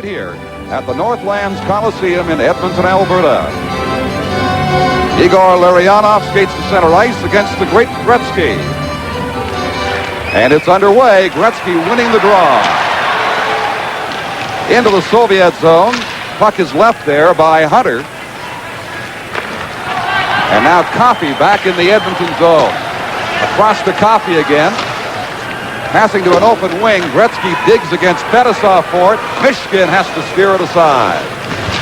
Here at the Northlands Coliseum in Edmonton, Alberta. Igor Larionov skates to center ice against the great Grettzky. And it's underway. Grettzky winning the draw. Into the Soviet zone. Puck is left there by Hunter. And now Coffey back in the Edmonton zone. Across to Coffey again. Passing to an open wing. Grettzky digs against Fetisov for it. Mishkin has to steer it aside.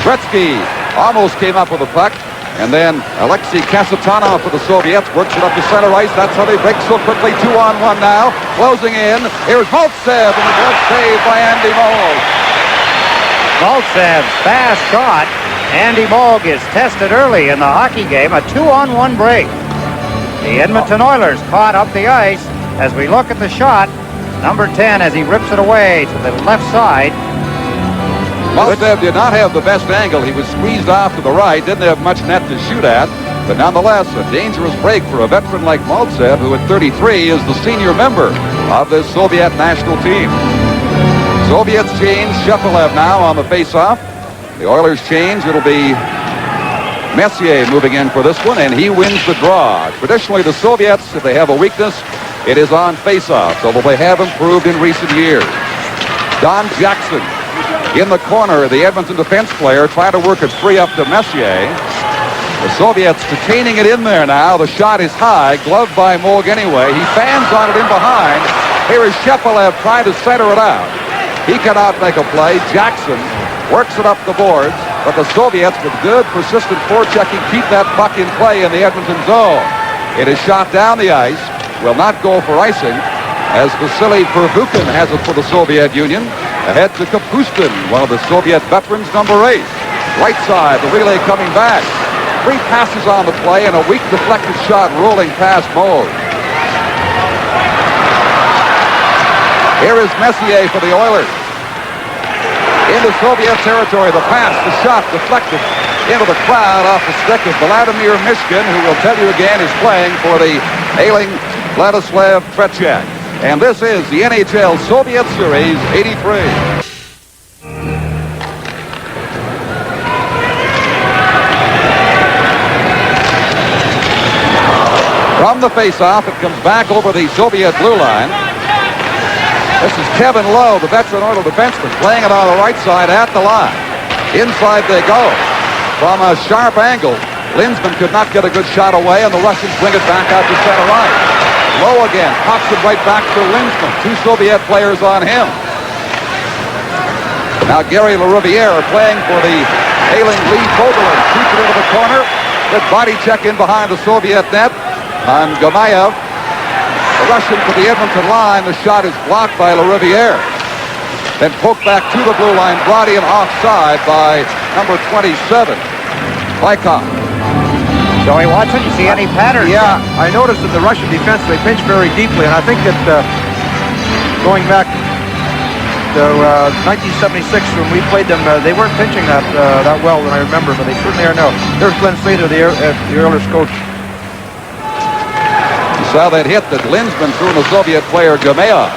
Grettzky almost came up with a puck. And then Alexei Kasatonov for the Soviets works it up to center ice. That's how they break so quickly. 2-on-1 now. Closing in. Here's Maltsev, and the glove saved by Andy Moog. Maltsev's fast shot. Andy Moog is tested early in the hockey game. A 2-on-1 break. The Edmonton Oilers caught up the ice. As we look at the shot, number 10 as he rips it away to the left side. Maltsev did not have the best angle. He was squeezed off to the right, didn't have much net to shoot at, but nonetheless, a dangerous break for a veteran like Maltsev, who at 33 is the senior member of this Soviet national team. Soviets change. Shepelev now on the face-off. The Oilers change. It'll be Messier moving in for this one, and he wins the draw. Traditionally, the Soviets, if they have a weakness, it is on face-offs, although they have improved in recent years. Don Jackson in the corner, the Edmonton defense player, trying to work it free up to Messier. The Soviets detaining it in there now. The shot is high, gloved by Moog anyway. He fans on it in behind. Here is Shepelev trying to center it out. He cannot make a play. Jackson works it up the boards, but the Soviets, with good, persistent forechecking, keep that puck in play in the Edmonton zone. It is shot down the ice. Will not go for icing, as Vasily Pervukin has it for the Soviet Union. Ahead to Kapustin, one of the Soviet veterans, number 8. Right side, the relay coming back. 3 passes on the play and a weak deflected shot rolling past Moog. Here is Messier for the Oilers. Into Soviet territory, the pass, the shot deflected into the crowd off the stick of Vladimir Mishkin, who will tell you again is playing for the ailing Vladislav Tretiak. And this is the NHL Soviet Series 83. From the face-off, it comes back over the Soviet blue line. This is Kevin Lowe, the veteran Oiler defenseman, playing it on the right side at the line. Inside they go. From a sharp angle, Lindsman could not get a good shot away, and the Russians bring it back out to center right. Lowe again, pops it right back to Lindsman. 2 Soviet players on him. Now Gary LaRiviere playing for the ailing Lee Fogelin. Shoots it into the corner. Good body check in behind the Soviet net on Gamayev. The Russian to the Edmonton line. The shot is blocked by LaRiviere. Then poked back to the blue line. Brought in offside by number 27, Lykov. Joey Watson, you see any patterns? Yeah, I noticed that the Russian defense, they pinch very deeply, and I think that going back to 1976 when we played them, they weren't pinching that well than I remember, but they certainly are now. There's Glenn Slater, the Oilers coach. You saw that hit that Lindsman threw in the Soviet player Gamayev.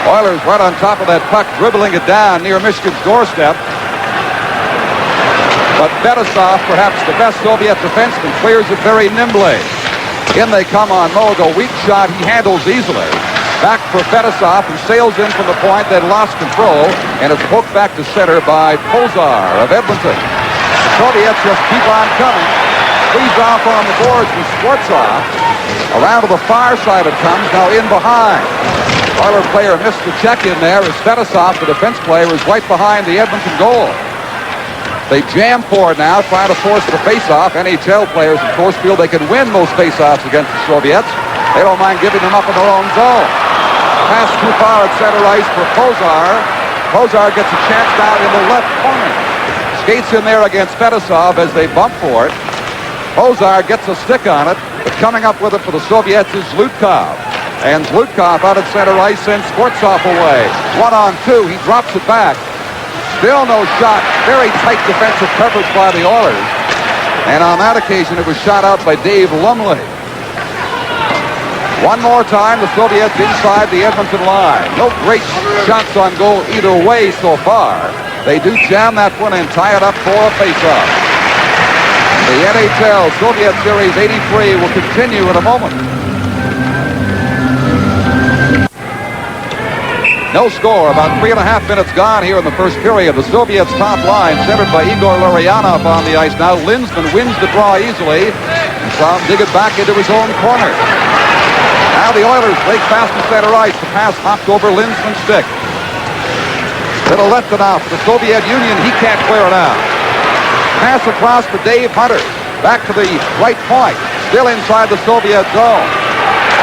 Oilers right on top of that puck, dribbling it down near Michigan's doorstep. But Fetisov, perhaps the best Soviet defenseman, clears it very nimbly. In they come on Moog, a weak shot he handles easily. Back for Fetisov, who sails in from the point, then lost control, and it's poked back to center by Pozar of Edmonton. The Soviets just keep on coming. Squeezed off on the boards with Skvortsov. Around to the far side it comes, now in behind. Oiler player missed the check in there as Fetisov, the defense player, is right behind the Edmonton goal. They jam forward now, trying to force the face-off. NHL players, of course, feel they can win those face-offs against the Soviets. They don't mind giving them up in their own zone. Pass too far at center ice for Pozar. Pozar gets a chance down in the left corner. Skates in there against Fetisov as they bump for it. Pozar gets a stick on it, but coming up with it for the Soviets is Zlutkov. And Zlutkov out at center ice sends Skvortsov away. 1-on-2, he drops it back. Still no shot. Very tight defensive coverage by the Oilers. And on that occasion, it was shot out by Dave Lumley. One more time, the Soviets inside the Edmonton line. No great shots on goal either way so far. They do jam that one and tie it up for a face-off. The NHL Soviet Series 83 will continue in a moment. No score, about 3.5 minutes gone here in the first period. The Soviets' top line, centered by Igor Larionov on the ice now. Lindsman wins the draw easily and saw him dig it back into his own corner. Now the Oilers break fast to center ice. The pass hopped over Lindsman's stick. Little Letvinov for the Soviet Union. He can't clear it out. Pass across to Dave Hunter. Back to the right point. Still inside the Soviet zone.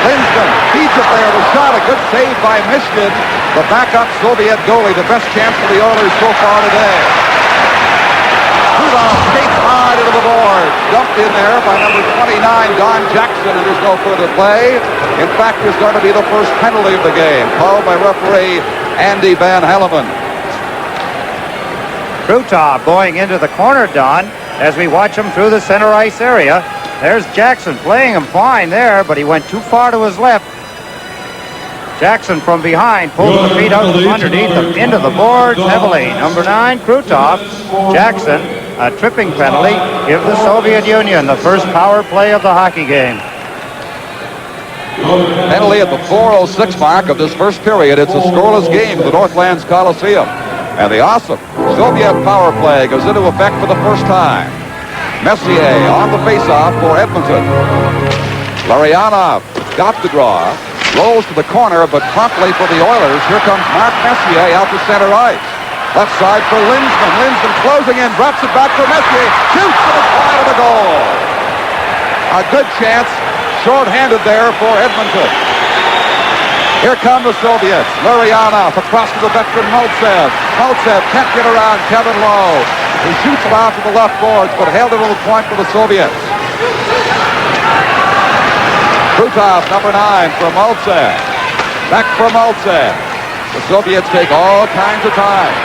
Lindsman feeds it there. The shot, a good save by Michigan. The backup Soviet goalie, the best chance for the Oilers so far today. Rudolph skates hard into the board. Dumped in there by number 29, Don Jackson, and there's no further play. In fact, there's going to be the first penalty of the game, called by referee Andy Van Helleman. Krutov going into the corner, Don, as we watch him through the center ice area. There's Jackson playing him fine there, but he went too far to his left. Jackson from behind pulls the feet out from underneath him into the boards heavily. Number 9, Krutov. Jackson, a tripping penalty. Give the Soviet Union the first power play of the hockey game. Penalty at the 4:06 mark of this first period. It's a scoreless game at the Northlands Coliseum. And the awesome Soviet power play goes into effect for the first time. Messier on the faceoff for Edmonton. Larionov got the draw. Rolls to the corner, but promptly for the Oilers. Here comes Mark Messier out to center ice. Left side for Lindsman. Lindsman closing in, drops it back for Messier. Shoots to the side of the goal. A good chance, short-handed there for Edmonton. Here come the Soviets. Larionov across to the veteran Maltsev. Maltsev can't get around Kevin Lowe. He shoots it out to the left boards, but held it to the point for the Soviets. Krutov, number 9, for Maltsev. Back for Maltsev. The Soviets take all kinds of time.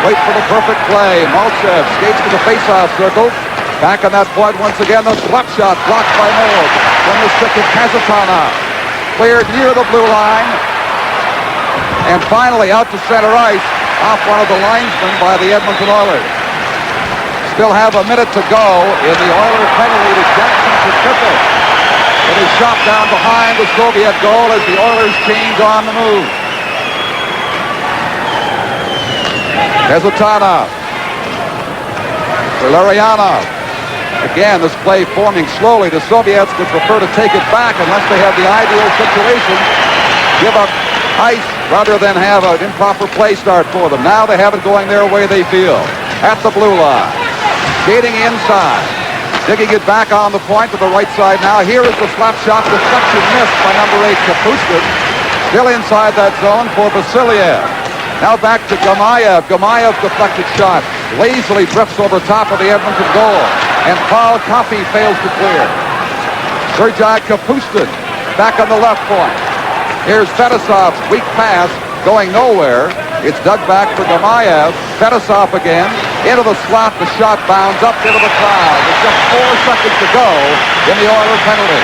Wait for the perfect play. Maltsev skates to the face-off circle. Back on that point once again. The slap shot blocked by Mold. From the stick of Kazatanov. Cleared near the blue line. And finally out to center ice. Off one of the linesmen by the Edmonton Oilers. Still have a minute to go in the Oilers penalty to Jackson for triple. It is shot down behind the Soviet goal as the Oilers change on the move. Kazatanov for Larionov. Again, this play forming slowly. The Soviets would prefer to take it back unless they have the ideal situation. Give up ice rather than have an improper play start for them. Now they have it going their way they feel. At the blue line. Skating inside. Digging it back on the point to the right side now. Here is the slap shot. Deflection missed by number 8, Kapustin. Still inside that zone for Vasiliev. Now back to Gamayev. Gamayev's deflected shot lazily drifts over top of the Edmonton goal. And Paul Coffey fails to clear. Sergei Kapustin back on the left point. Here's Fedosov's weak pass going nowhere. It's dug back for Gamayev. Fedosov again. Into the slot, the shot bounds up into the crowd. With just 4 seconds to go in the Oilers penalty.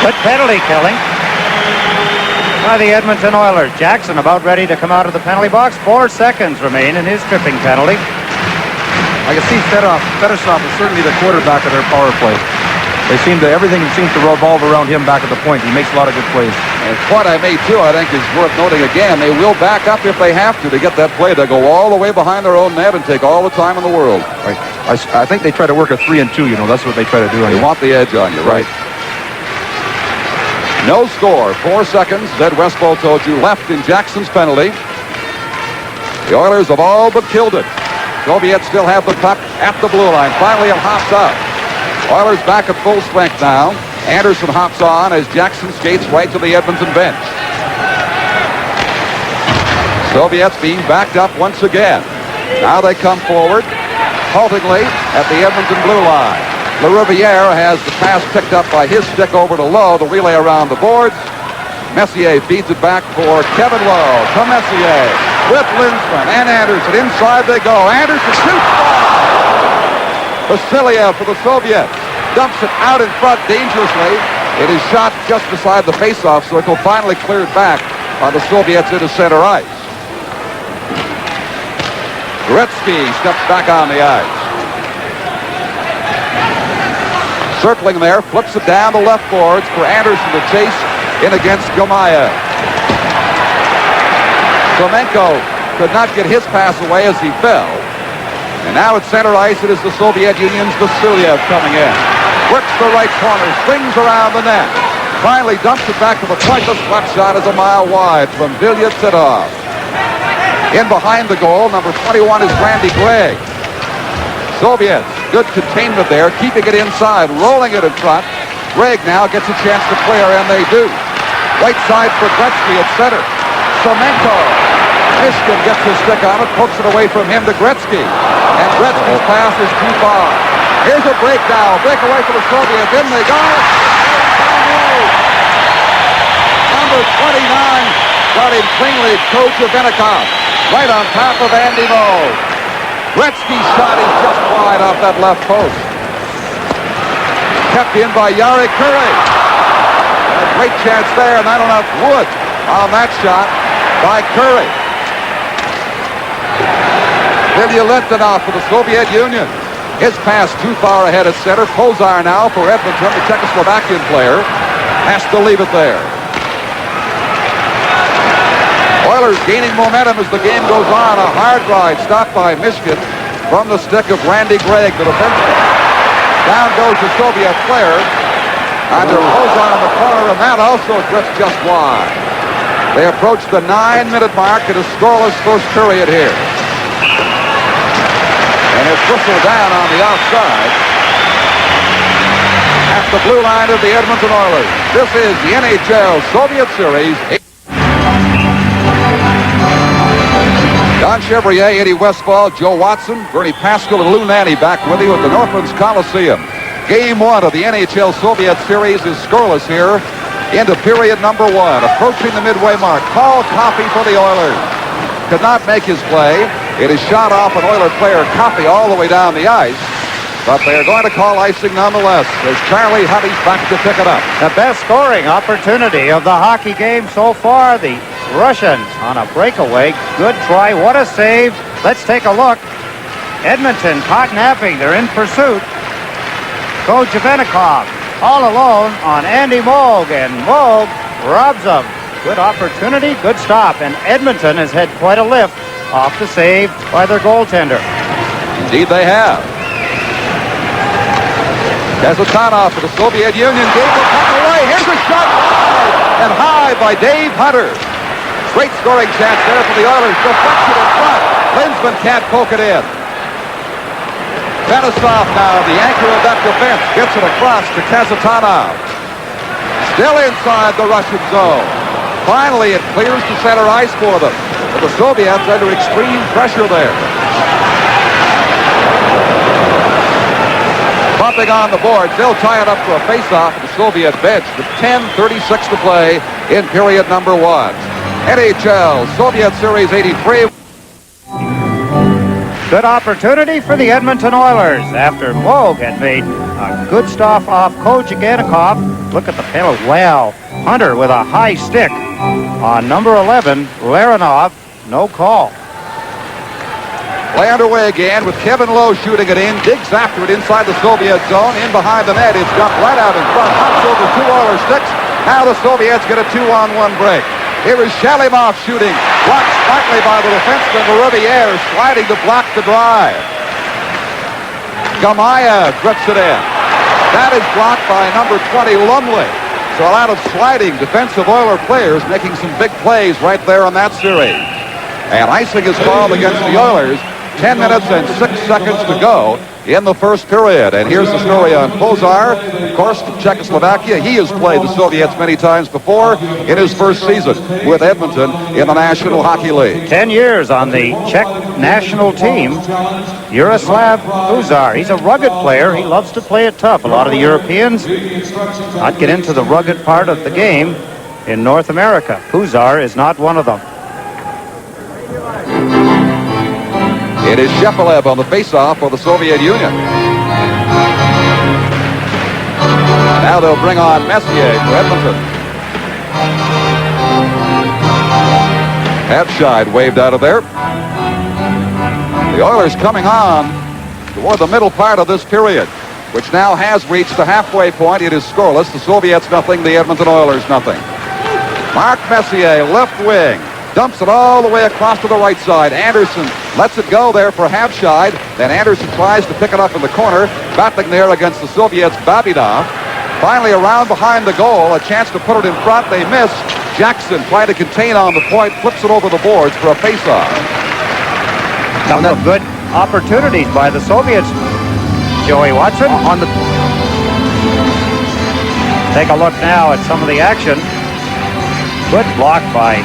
Good penalty killing by the Edmonton Oilers. Jackson about ready to come out of the penalty box. 4 seconds remain in his tripping penalty. I can see Fedosov is certainly the quarterback of their power play. Everything seems to revolve around him back at the point. He makes a lot of good plays. And the point I made, too, I think is worth noting again. They will back up if they have to get that play. They'll go all the way behind their own net and take all the time in the world. Right. I think they try to work a 3-and-2, That's what they try to do. They want the edge on you, right? No score. 4 seconds, Ed Westfall told you, left in Jackson's penalty. The Oilers have all but killed it. Soviets still have the puck at the blue line. Finally, it hops out. Oilers back at full strength now. Anderson hops on as Jackson skates right to the Edmonton bench. Soviets being backed up once again. Now they come forward, haltingly at the Edmonton blue line. LaRiviere has the pass picked up by his stick over to Lowe. The relay around the boards. Messier feeds it back for Kevin Lowe. To Messier with Lindsman and Anderson. Inside they go. Anderson shoots. Vasiliev for the Soviets. Dumps it out in front dangerously. It is shot just beside the face-off circle. Finally cleared back by the Soviets into center ice. Grettzky steps back on the ice. Circling there, flips it down the left boards for Anderson to chase in against Gamayev. Semenko could not get his pass away as he fell. And now at center ice, it is the Soviet Union's Vasilyev coming in. Works the right corner, swings around the net. Finally dumps it back to the point. The slap shot is a mile wide from Vilya Titov. In behind the goal, number 21 is Randy Gregg. Soviets, good containment there, keeping it inside, rolling it in front. Gregg now gets a chance to clear, and they do. Right side for Grettzky at center. Semenko. Mishkin gets his stick on it, pokes it away from him to Grettzky. And Gretzky's pass is too far. Here's a breakdown. Breakaway for the Soviets. In they go. Number 29 got him cleanly. Kochevenikov. Right on top of Andy Moe. Gretzky's shot is just wide off that left post. Kept in by Yari Curry. A great chance there, and not enough wood on that shot by Curry. Vilya Lentonov for the Soviet Union. His pass too far ahead at center. Kozar now for Edmonton, the Czechoslovakian player. Has to leave it there. Oilers gaining momentum as the game goes on. A hard ride stopped by Mishkin from the stick of Randy Gregg, the defenseman. Down goes the Soviet player. Under Kozar in the corner, and that also drifts just wide. They approach the 9-minute mark. It is scoreless first period here. And it's whistled down on the outside at the blue line of the Edmonton Oilers. This is the NHL Soviet Series. Don Chevrier, Eddie Westfall, Joe Watson, Bernie Pascal, and Lou Nanny back with you at the Northlands Coliseum. Game 1 of the NHL Soviet Series is scoreless here into period number 1. Approaching the midway mark. Paul Coffey for the Oilers. Could not make his play. It is shot off an Oiler player, Coffey, all the way down the ice. But they are going to call icing nonetheless as Charlie Huddy's back to pick it up. The best scoring opportunity of the hockey game so far. The Russians on a breakaway. Good try. What a save. Let's take a look. Edmonton caught napping. They're in pursuit. Kochevenikov all alone on Andy Moog, and Moog robs them. Good opportunity, good stop, and Edmonton has had quite a lift off the save by their goaltender. Indeed they have. Kazatanov for the Soviet Union gave the puck away. Here's a shot and high by Dave Hunter. Great scoring chance there for the Oilers. Deflection in front. Linsman can't poke it in. Fetisov now, the anchor of that defense, gets it across to Kazatanov. Still inside the Russian zone. Finally, it clears to center ice for them. But the Soviets under extreme pressure there. Bumping on the boards. They'll tie it up for a face-off at the Soviet bench with 10:36 to play in period number 1. NHL Soviet Series 83. Good opportunity for the Edmonton Oilers after Moog had made a good stop off Kochevenikov. Look at the penalty. Wow. Hunter with a high stick on number 11, Larinov. No call. Play underway again with Kevin Lowe shooting it in. Digs after it inside the Soviet zone. In behind the net. It's dumped right out in front. Hops over 2 Oilers sticks. Now the Soviets get a 2-on-1 break. Here is Shalimov shooting. Blocked slightly by the defenseman, Riviere, sliding to block the drive. Gamayev grips it in. That is blocked by number 20, Lumley. So a lot of sliding defensive Oiler players making some big plays right there on that series. And icing is called against the Oilers. 10 minutes and 6 seconds to go in the first period. And here's the story on Kozar. Of course, from Czechoslovakia. He has played the Soviets many times before in his first season with Edmonton in the National Hockey League. 10 years on the Czech national team. Jaroslav Kozar. He's a rugged player. He loves to play it tough. A lot of the Europeans not get into the rugged part of the game in North America. Kozar is not one of them. It is Shepelev on the faceoff for the Soviet Union. Now they'll bring on Messier for Edmonton. Hatshide waved out of there. The Oilers coming on toward the middle part of this period, which now has reached the halfway point. It is scoreless. The Soviets nothing, the Edmonton Oilers nothing. Mark Messier, left wing, dumps it all the way across to the right side. Anderson lets it go there for Habscheid. Then Anderson tries to pick it up in the corner, battling there against the Soviets' Babinov. Finally around behind the goal, a chance to put it in front. They miss. Jackson trying to contain on the point, flips it over the boards for a face-off. Couple of good opportunities by the Soviets, Joey Watson. Take a look now at some of the action. Good block by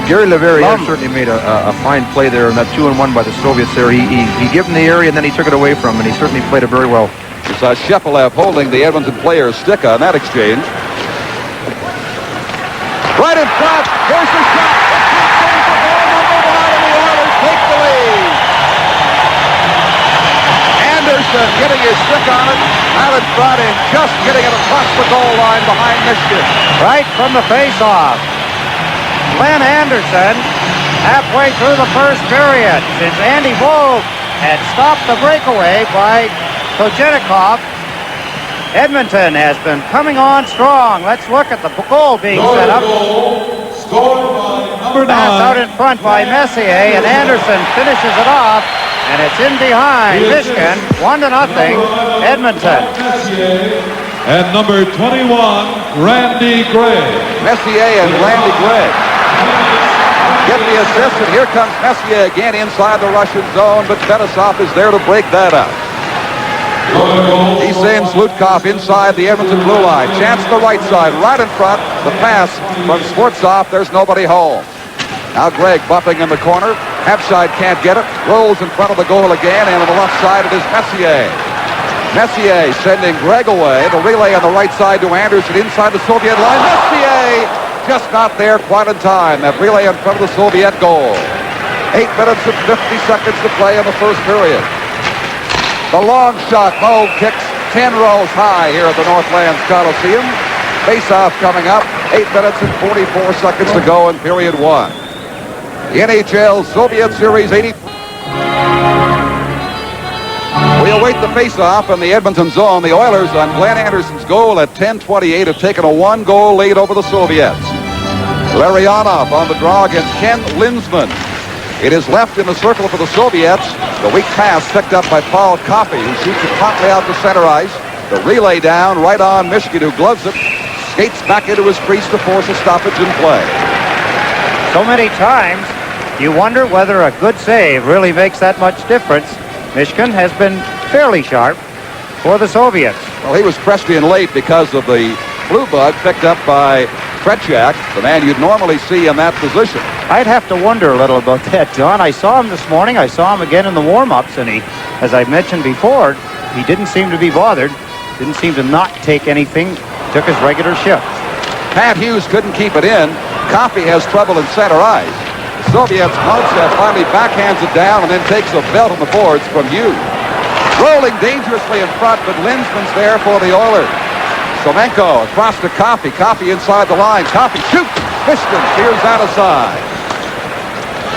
Gary Leverrier certainly made a fine play there in that 2-on-1 by the Soviets there. He gave him the area and then he took it away from him, and he certainly played it very well. It's Shepelev holding the Edmonton player's stick on that exchange. Right in front. Here's the shot. And the Oilers take the lead. Anderson getting his stick on it. Out in front and just getting it across the goal line behind Michigan. right from the face-off. Glenn Anderson halfway through the first period, since Andy Vogt had stopped the breakaway by Kochenikov. Edmonton has been coming on strong. Let's look at the goal being set up. Scored by number 9. Pass out in front by Messier, and Anderson finishes it off, and it's in behind Michigan, 1-0, Edmonton. And number 21, Randy Gray. Messier and Randy Gray get the assist, and here comes Messier again inside the Russian zone, but Fetisov is there to break that up. He sends Lutkov inside the Edmonton blue line. Chance to the right side, right in front. The pass from Swartzov. There's nobody home. Now Gregg bumping in the corner. Habscheid can't get it. Rolls in front of the goal again, and on the left side it is Messier. Messier sending Gregg away. The relay on the right side to Anderson inside the Soviet line. Messier just not there quite in time. That relay in front of the Soviet goal. 8 minutes and 50 seconds to play in the first period. The long shot, Moe kicks 10 rows high here at the Northlands Coliseum. Face-off coming up, 8 minutes and 44 seconds to go in period one. The NHL Soviet Series 80. We await the face-off in the Edmonton zone. The Oilers on Glenn Anderson's goal at 10:28 have taken a 1-goal lead over the Soviets. Larionov on the draw against Ken Linsman. It is left in the circle for the Soviets. The weak pass picked up by Paul Coffey, who shoots it promptly out to center ice. The relay down right on Michigan, who gloves it. Skates back into his crease to force a stoppage in play. So many times, you wonder whether a good save really makes that much difference. Michigan has been fairly sharp for the Soviets. Well, he was pressed in late because of the blue bug picked up by Tretiak, the man you'd normally see in that position. I'd have to wonder a little about that, John. I saw him this morning. I saw him again in the warm-ups, and he, as I mentioned before, he didn't seem to be bothered. Didn't seem to not take anything. Took his regular shift. Pat Hughes couldn't keep it in. Coffey has trouble in center ice. The Soviets' Maltsev finally backhands it down and then takes a belt on the boards from Hughes. Rolling dangerously in front, but Linsman's there for the Oilers. Somenko across to Coffey. Coffey inside the line. Coffey shoots. Michigan steers that aside.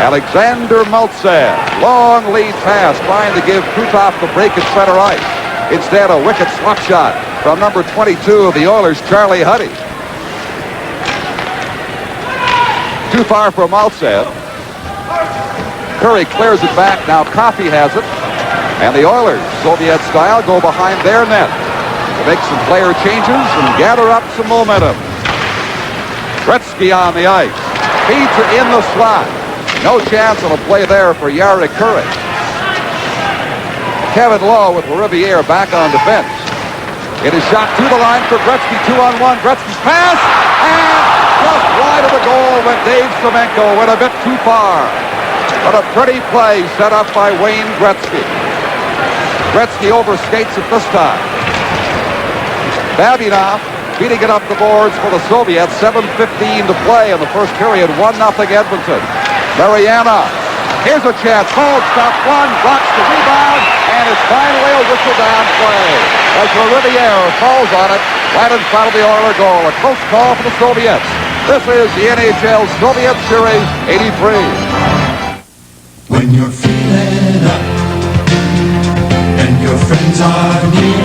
Alexander Maltsev. Long lead pass trying to give Krutov the break at center ice. Instead, a wicked slot shot from number 22 of the Oilers, Charlie Huddy. Too far for Maltsev. Curry clears it back. Now Coffey has it. And the Oilers, Soviet style, go behind their net. Make some player changes and gather up some momentum. Grettzky on the ice. Feeds it in the slot. No chance of a play there for Jari Kurri. Kevin Lowe with Riviere back on defense. It is shot to the line for Grettzky. 2-on-1. Gretzky's pass. And just wide of the goal went Dave Semenko. Went a bit too far. But a pretty play set up by Wayne Grettzky. Grettzky overskates it this time. Babinov beating it up the boards for the Soviets. 7:15 to play in the first period. 1-0 Edmonton. Mariana. Here's a chance. Hold, stop one, blocks the rebound, and it's finally a whistle down play. As Riviere falls on it right in front of the Oiler goal. A close call for the Soviets. This is the NHL Soviet Series 83. When you're feeling up and your friends are near,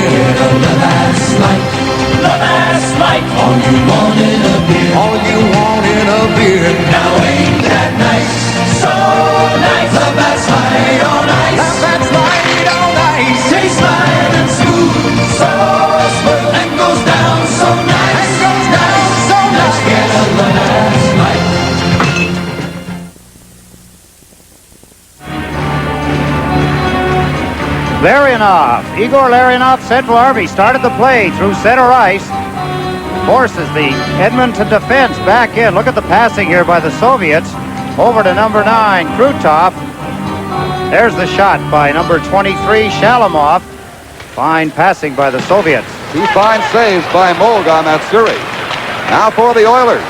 get a love as light, all you want in a beer, Now ain't that nice, so nice, love that's light on ice, tastes light and smooth, so smooth, and goes down so nice, let's get a love as light. Igor Larionov, central Army, started the play through center ice. Forces the Edmonton defense back in. Look at the passing here by the Soviets. Over to number 9, Krutov. There's the shot by number 23, Shalamov. Fine passing by the Soviets. 2 fine saves by Moog on that series. Now for the Oilers.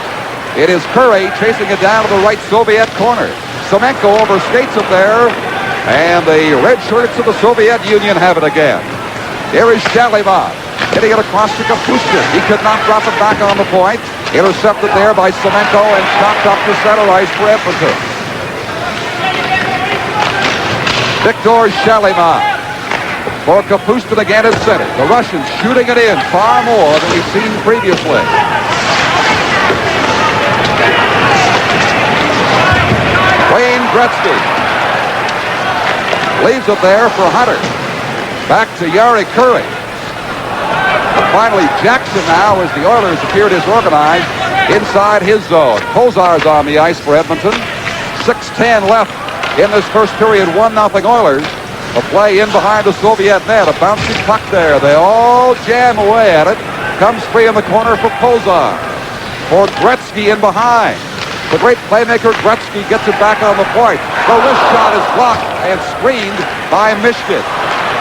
It is Curry chasing it down to the right Soviet corner. Semenko overskates it there. And the red shirts of the Soviet Union have it again. Here is Shalimov hitting it across to Kapustin. He could not drop it back on the point. Intercepted there by Semenko and chopped up the center ice for Edmonton. Viktor Shalimov for Kapustin again at center. The Russians shooting it in far more than we've seen previously. Uэйн Grettzki leaves it there for Hunter. Back to Yari Curry. And finally, Jackson now, as the Oilers appear disorganized, inside his zone. Kozar's on the ice for Edmonton. 6:10 left in this first period. 1-0 Oilers. A play in behind the Soviet net. A bouncing puck there. They all jam away at it. Comes free in the corner for Kozar. For Grettzki in behind. The great playmaker Grettzki gets it back on the point. The wrist shot is blocked and screened by Mishkin.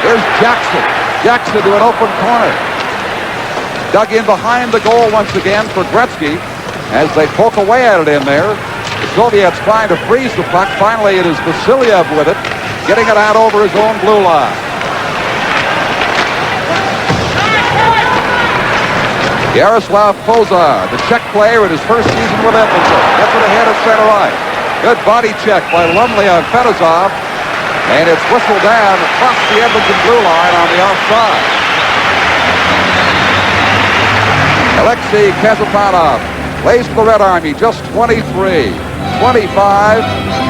Here's Jackson. Jackson to an open corner. Dug in behind the goal once again for Grettzki as they poke away at it in there. The Soviets trying to freeze the puck. Finally, it is Vasilyev with it, getting it out over his own blue line. Yaroslav Kozar, the Czech player in his first season with Edmonton, gets it ahead of center ice. Good body check by Lumley on Fedosov, and it's whistled down across the Edmonton blue line on the offside. Alexei Kazatanov plays for the Red Army, just 23. 25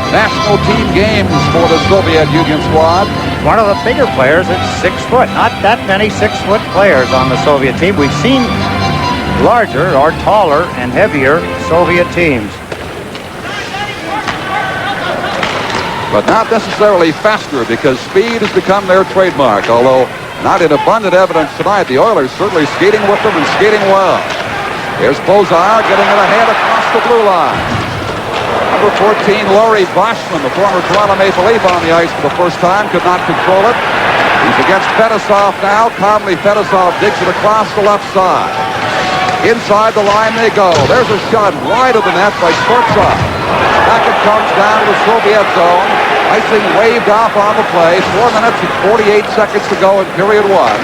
national team games for the Soviet Union squad. One of the bigger players at 6 foot. Not that many 6-foot players on the Soviet team. We've seen larger or taller and heavier Soviet teams. But not necessarily faster, because speed has become their trademark, although not in abundant evidence tonight. The Oilers certainly skating with them and skating well. Here's Kozar getting it ahead across the blue line. Number 14, Laurie Boschman, the former Toronto Maple Leaf, on the ice for the first time, could not control it. He's against Fedosov now. Calmly, Fedosov digs it across the left side. Inside the line they go. There's a shot wide of the net by Skortsov. Back it comes down to the Soviet zone. Icing waved off on the play. 4 minutes and 48 seconds to go in period 1.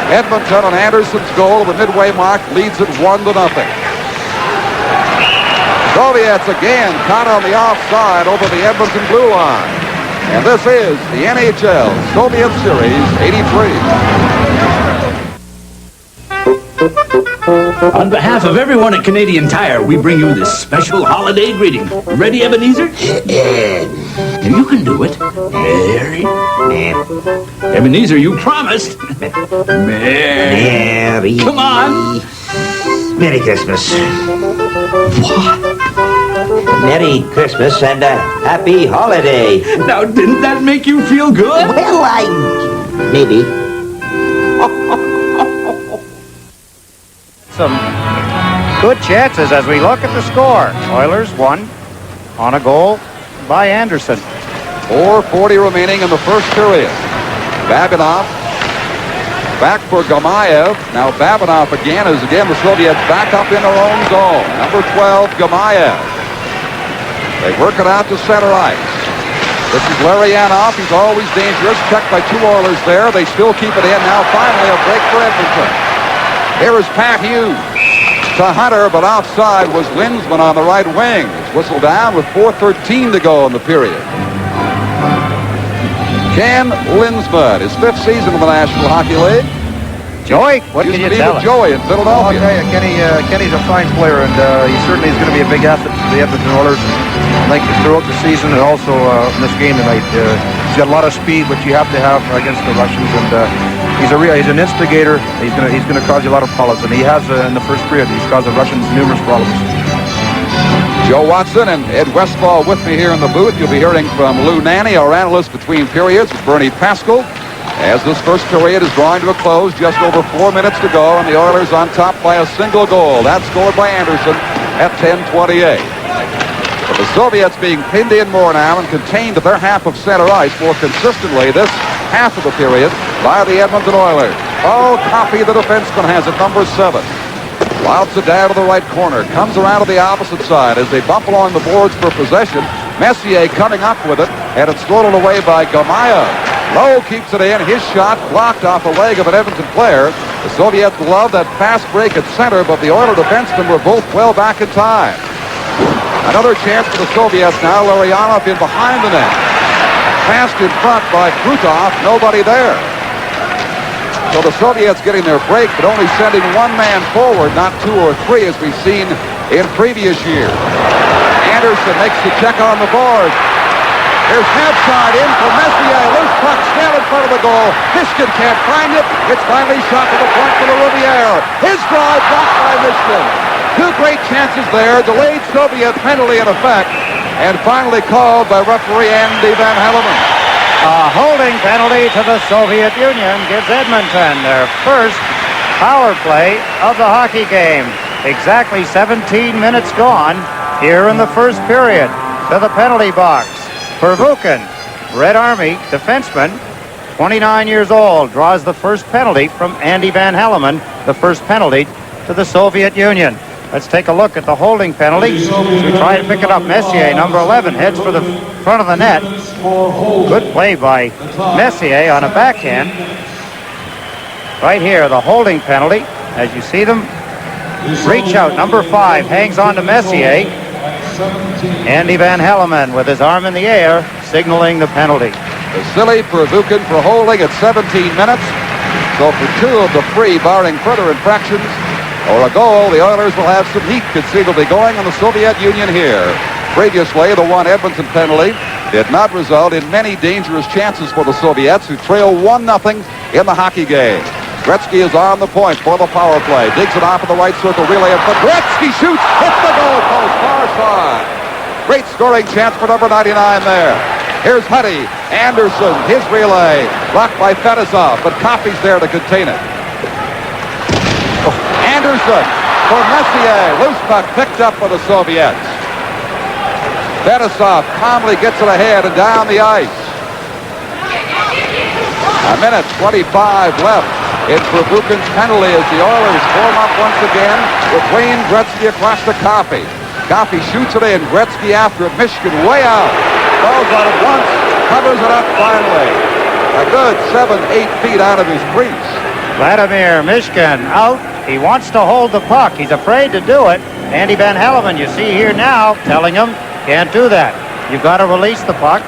Edmonton on Anderson's goal, the midway mark, leads it 1-0. Soviets again caught on the offside over the Edmonton blue line. And this is the NHL Soviet Series 83. On behalf of everyone at Canadian Tire, we bring you this special holiday greeting. Ready, Ebenezer? You can do it. Merry. Ebenezer, you promised. Merry. Come on. Merry Christmas. What? Merry Christmas and a happy holiday. Now, didn't that make you feel good? Well, maybe. Some good chances as we look at the score. Oilers won on a goal by Anderson. 4:40 remaining in the first period. Babinov back for Gamayev. Now Babinov again as the Soviets back up in their own zone. Number 12, Gamayev. They work it out to center ice. This is Larionov. He's always dangerous. Checked by 2 Oilers there. They still keep it in. Now finally a break for Edmonton. Here is Pat Hughes to Hunter, but offside was Linsman on the right wing. whistled down with 4:13 to go in the period. Ken Linsman, his 5th season in the National Hockey League. Joey, what can you tell us? Joey in Philadelphia. I'll tell you, Kenny's a fine player, and he certainly is going to be a big asset to the Edmonton Oilers. I think throughout the season and also in this game tonight. He's got a lot of speed, which you have to have against the Russians, and he's an instigator. He's going to cause you a lot of problems, and he has in the first period. He's caused the Russians numerous problems. Joe Watson and Ed Westfall with me here in the booth. You'll be hearing from Lou Nanny, our analyst between periods, with Bernie Pascal. As this first period is drawing to a close, just over 4 minutes to go, and the Oilers on top by a single goal. That's scored by Anderson at 10:28. But the Soviets being pinned in more now and contained to their half of center ice more consistently this half of the period by the Edmonton Oilers. Oh, Coffey, the defenseman, has it, number 7. Louts it down to the right corner. Comes around to the opposite side as they bump along the boards for possession. Messier coming up with it, and it's stolen away by Gamaya. Lowe keeps it in. His shot blocked off a leg of an Edmonton player. The Soviets love that fast break at center, but the Oiler defensemen were both well back in time. Another chance for the Soviets now. Larionov in behind the net. Passed in front by Krutov. Nobody there. So the Soviets getting their break, but only sending one man forward, not 2 or 3 as we've seen in previous years. Anderson makes the check on the board. There's Habside in for Messier. Loose puck still in front of the goal. Mishkin can't find it. It's finally shot to the point for the Riviere. His drive blocked by Mishkin. 2 great chances there. Delayed Soviet penalty in effect. And finally called by referee Andy Van Hellemond. A holding penalty to the Soviet Union gives Edmonton their first power play of the hockey game. Exactly 17 minutes gone here in the first period. To the penalty box. Pervukin, Red Army defenseman, 29 years old, draws the first penalty from Andy Van Hellemond, the first penalty to the Soviet Union. Let's take a look at the holding penalty. We try to pick it up. Messier, number 11, heads for the front of the net. Good play by Messier on a backhand. Right here, the holding penalty. As you see them, reach out. Number 5 hangs on to Messier. Andy Van Hellemond with his arm in the air, signaling the penalty. Vasily Pervukin for holding at 17 minutes. So for 2 of the 3, barring further infractions or a goal, the Oilers will have some heat conceivably going on the Soviet Union here. Previously, the one Edmonton penalty did not result in many dangerous chances for the Soviets, who trail 1-0 in the hockey game. Grettzky is on the point for the power play. Digs it off of the right circle relay. But Grettzky shoots. Hits the goal post. Far side. Great scoring chance for number 99 there. Here's Huddy. Anderson. His relay. Blocked by Fedosov. But Coffey's there to contain it. Anderson for Messier. Loose puck picked up for the Soviets. Fedosov calmly gets it ahead and down the ice. A minute 25 left. It's Pervukin's penalty as the Oilers form up once again with Wayne Grettzky across to Coffey. Coffey shoots it in. Grettzky after it. Mishkin way out. Falls on it once. Covers it up finally. A good 7-8 feet out of his crease. Vladimir Mishkin out. He wants to hold the puck. He's afraid to do it. Andy Van Hellemond, you see here now, telling him, can't do that. You've got to release the puck.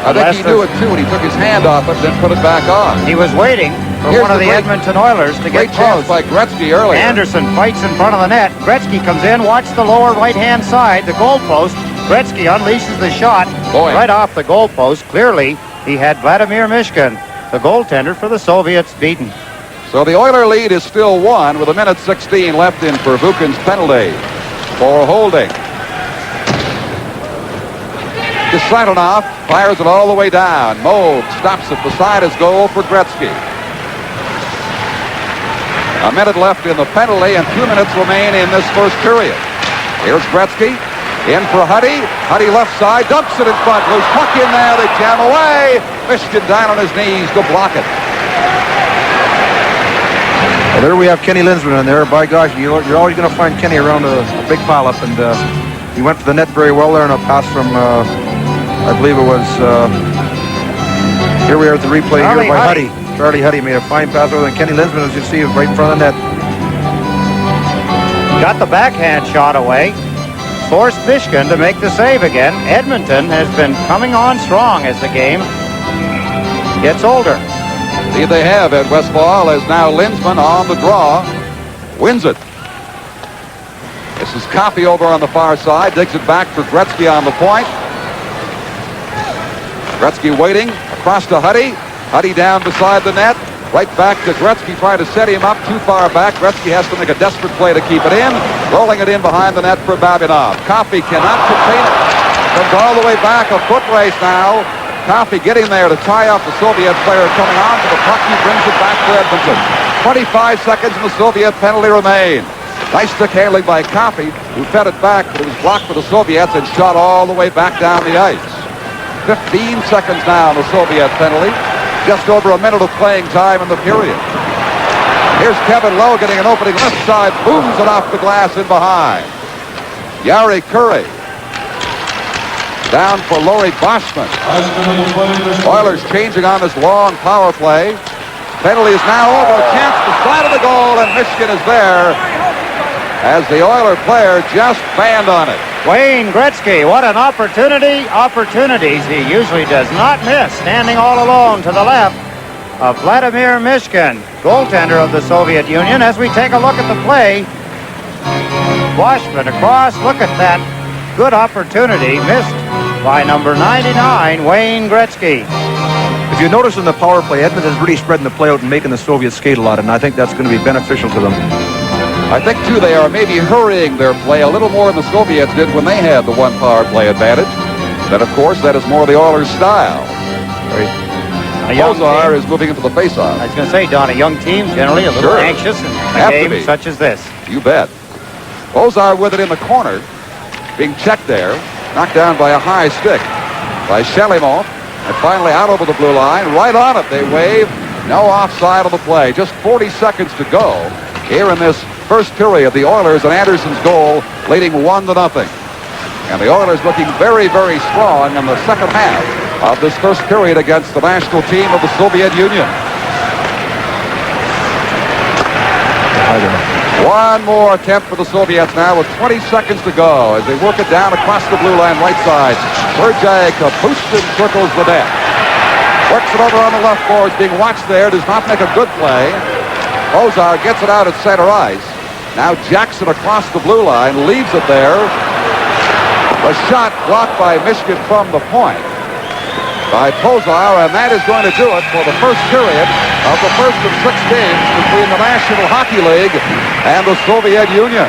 I think he knew it too, and he took his hand off it, then put it back on. He was waiting for one of the Edmonton Oilers to get close. Great chance by Grettzky earlier. Anderson fights in front of the net. Grettzky comes in. Watch the lower right-hand side, the goalpost. Gretzky unleashes the shot right off the goalpost. Clearly, he had Vladimir Mishkin, the goaltender for the Soviets, beaten. So the Oiler lead is still 1 with a minute 16 left in Pervukin's penalty for holding. Kasaitonov fires it all the way down. Moog stops it beside his goal for Grettzky. A minute left in the penalty and 2 minutes remain in this first period. Here's Grettzky in for Huddy. Huddy left side, dumps it in front. Loose puck in there, they jam away. Mishkin down on his knees to block it. Well, there we have Kenny Linsman in there. By gosh, you're always going to find Kenny around a big pile-up, and he went for the net very well there, and a pass from, I believe it was, here we are at the replay here by Huddy. Charlie Huddy made a fine pass over, and Kenny Linsman, as you see, is right in front of the net. Got the backhand shot away. forced Mishkin to make the save again. Edmonton has been coming on strong as the game gets older. Indeed they have, Ed Westfall, as now Linsman on the draw wins it. This is Coffey over on the far side, digs it back for Grettzky on the point. Grettzky waiting across to Huddy. Huddy down beside the net. Right back to Grettzky, trying to set him up too far back. Grettzky has to make a desperate play to keep it in. Rolling it in behind the net for Babinov. Coffey cannot contain it. Comes all the way back. A foot race now. Coffey getting there to tie up the Soviet player coming on to the puck. He brings it back for Edmonton. 25 seconds and the Soviet penalty remains. Nice stick handling by Coffey, who fed it back, but it was blocked for the Soviets and shot all the way back down the ice. 15 seconds now on the Soviet penalty. Just over a minute of playing time in the period. Here's Kevin Lowe getting an opening left side, booms it off the glass in behind. Yari Curry. Down for Laurie Boschman. Oilers changing on this long power play. Penalty is now over. A chance to slide of the goal, and Michigan is there as the Oiler player just banned on it. Uein Grettzky, what an opportunity. Opportunities he usually does not miss. Standing all alone to the left of Vladimir Mishkin, goaltender of the Soviet Union. As we take a look at the play, Boschman across. Look at that good opportunity missed by number 99, Uein Grettzky. If you notice in the power play, Edmonton's really spreading the play out and making the Soviets skate a lot, and I think that's going to be beneficial to them. I think, too, they are maybe hurrying their play a little more than the Soviets did when they had the one power play advantage. Then, of course, that is more the Oilers' style. Ozar is moving into the faceoff. I was going to say, Don, a young team generally a little anxious in a game such as this. You bet. Ozar with it in the corner, being checked there, knocked down by a high stick by Shalimov, and finally out over the blue line. Right on it, they wave. No offside of the play. Just 40 seconds to go here in this first period. The Oilers and Anderson's goal leading 1-0. And the Oilers looking very, very strong in the second half of this first period against the national team of the Soviet Union. One more attempt for the Soviets now with 20 seconds to go as they work it down across the blue line right side. Sergei Kapustin circles the net. Works it over on the left boards, being watched there, does not make a good play. Ozar gets it out at center ice. Now Jackson across the blue line, leaves it there. A shot blocked by Michigan from the point by Pozar, and that is going to do it for the first period of the first of 6 games between the National Hockey League and the Soviet Union.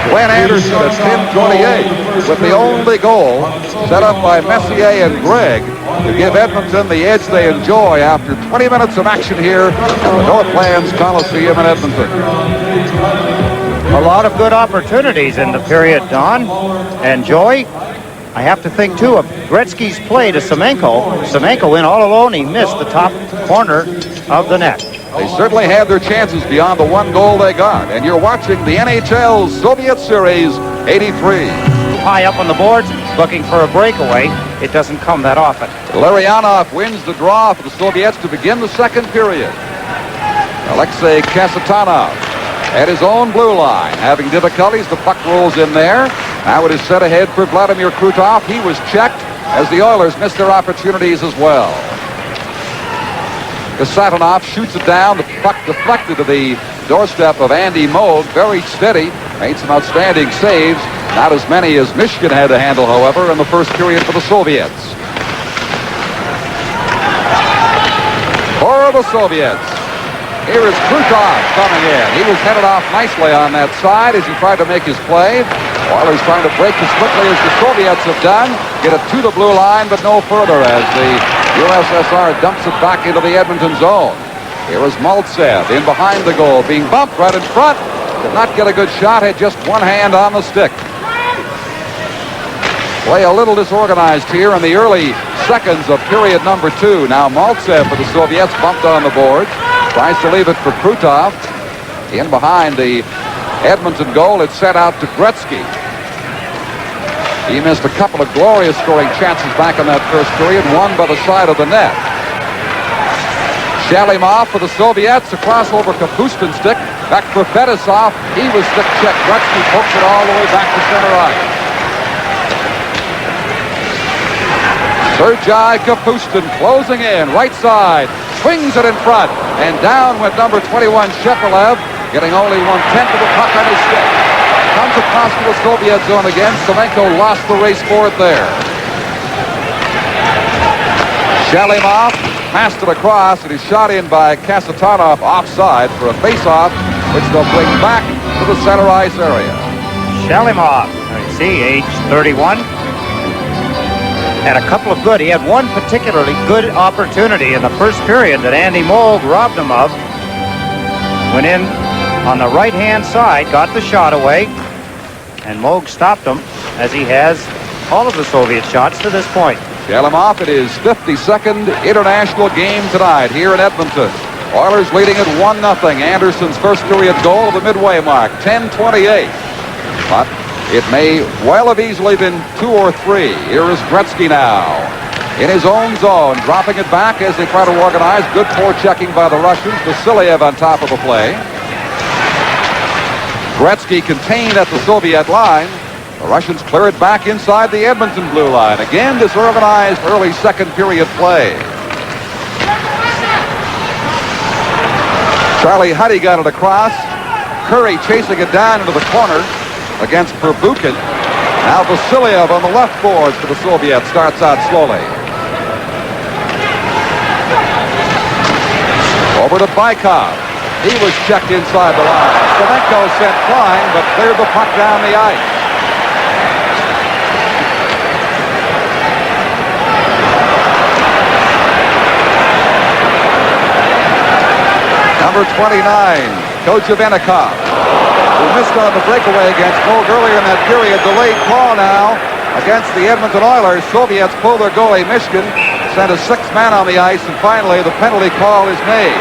Glenn Anderson at 10:28 with the only goal set up by Messier and Gregg to give Edmonton the edge they enjoy after 20 minutes of action here at the Northlands Coliseum in Edmonton. A lot of good opportunities in the period, Don. And Joey, I have to think, too, of Gretzky's play to Semenko. Semenko in all alone. He missed the top corner of the net. They certainly had their chances beyond the one goal they got. And you're watching the NHL Soviet Series 83. High up on the boards, looking for a breakaway. It doesn't come that often. Larionov wins the draw for the Soviets to begin the second period. Alexei Kasatonov at his own blue line, having difficulties. The puck rolls in there. Now it is set ahead for Vladimir Krutov. He was checked as the Oilers missed their opportunities as well. Kasatonov shoots it down. The puck deflected to the doorstep of Andy Moog. Very steady. Made some outstanding saves. Not as many as Michigan had to handle, however, in the first period for the Soviets. For the Soviets, here is Krutov coming in. He was headed off nicely on that side as he tried to make his play. Oilers trying to break as quickly as the Soviets have done. Get it to the blue line, but no further as the USSR dumps it back into the Edmonton zone. Here is Maltsev in behind the goal, being bumped right in front. Did not get a good shot, had just one hand on the stick. Play a little disorganized here in the early seconds of period number 2. Now Maltsev for the Soviets bumped on the boards. Tries to leave it for Krutov. In behind the Edmonton goal, it's sent out to Grettzky. He missed a couple of glorious scoring chances back in that first period, one by the side of the net. Shalimov for the Soviets, across over Kapustin's stick, back for Fetisov. He was stick checked. Grettzky pokes it all the way back to center ice. Sergei Kapustin closing in, right side, swings it in front, and down went number 21, Shepelev, getting only 1/10 of the puck on his stick. Comes across to the Soviet zone again. Semenko lost the race for it there. Shalimov passed it across, and he's shot in by Kasatonov offside for a face-off, which they'll bring back to the center ice area. Shalimov, I see, age 31. Had a couple of good. He had one particularly good opportunity in the first period that Andy Mold robbed him of. Went in on the right-hand side, got the shot away, and Moog stopped him, as he has all of the Soviet shots to this point. Shalimov, it is 52nd international game tonight here in Edmonton. Oilers leading at 1-0. Anderson's first period goal of the midway mark, 10:28. But it may well have easily been 2 or 3. Here is Grettzky now. In his own zone, dropping it back as they try to organize. Good forechecking by the Russians. Vasiliev on top of the play. Grettzky contained at the Soviet line. The Russians clear it back inside the Edmonton blue line. Again, disorganized early second period play. Charlie Huddy got it across. Curry chasing it down into the corner against Perbukin. Now Vasiliev on the left boards for the Soviets. Starts out slowly. Over to Baikov. He was checked inside the line. Semenko sent flying, but cleared the puck down the ice. Number 29, Kochevenikov, who missed on the breakaway against Moog earlier in that period. Delayed call now against the Edmonton Oilers. Soviets pull their goalie, Mishkin, sent a sixth man on the ice, and finally the penalty call is made.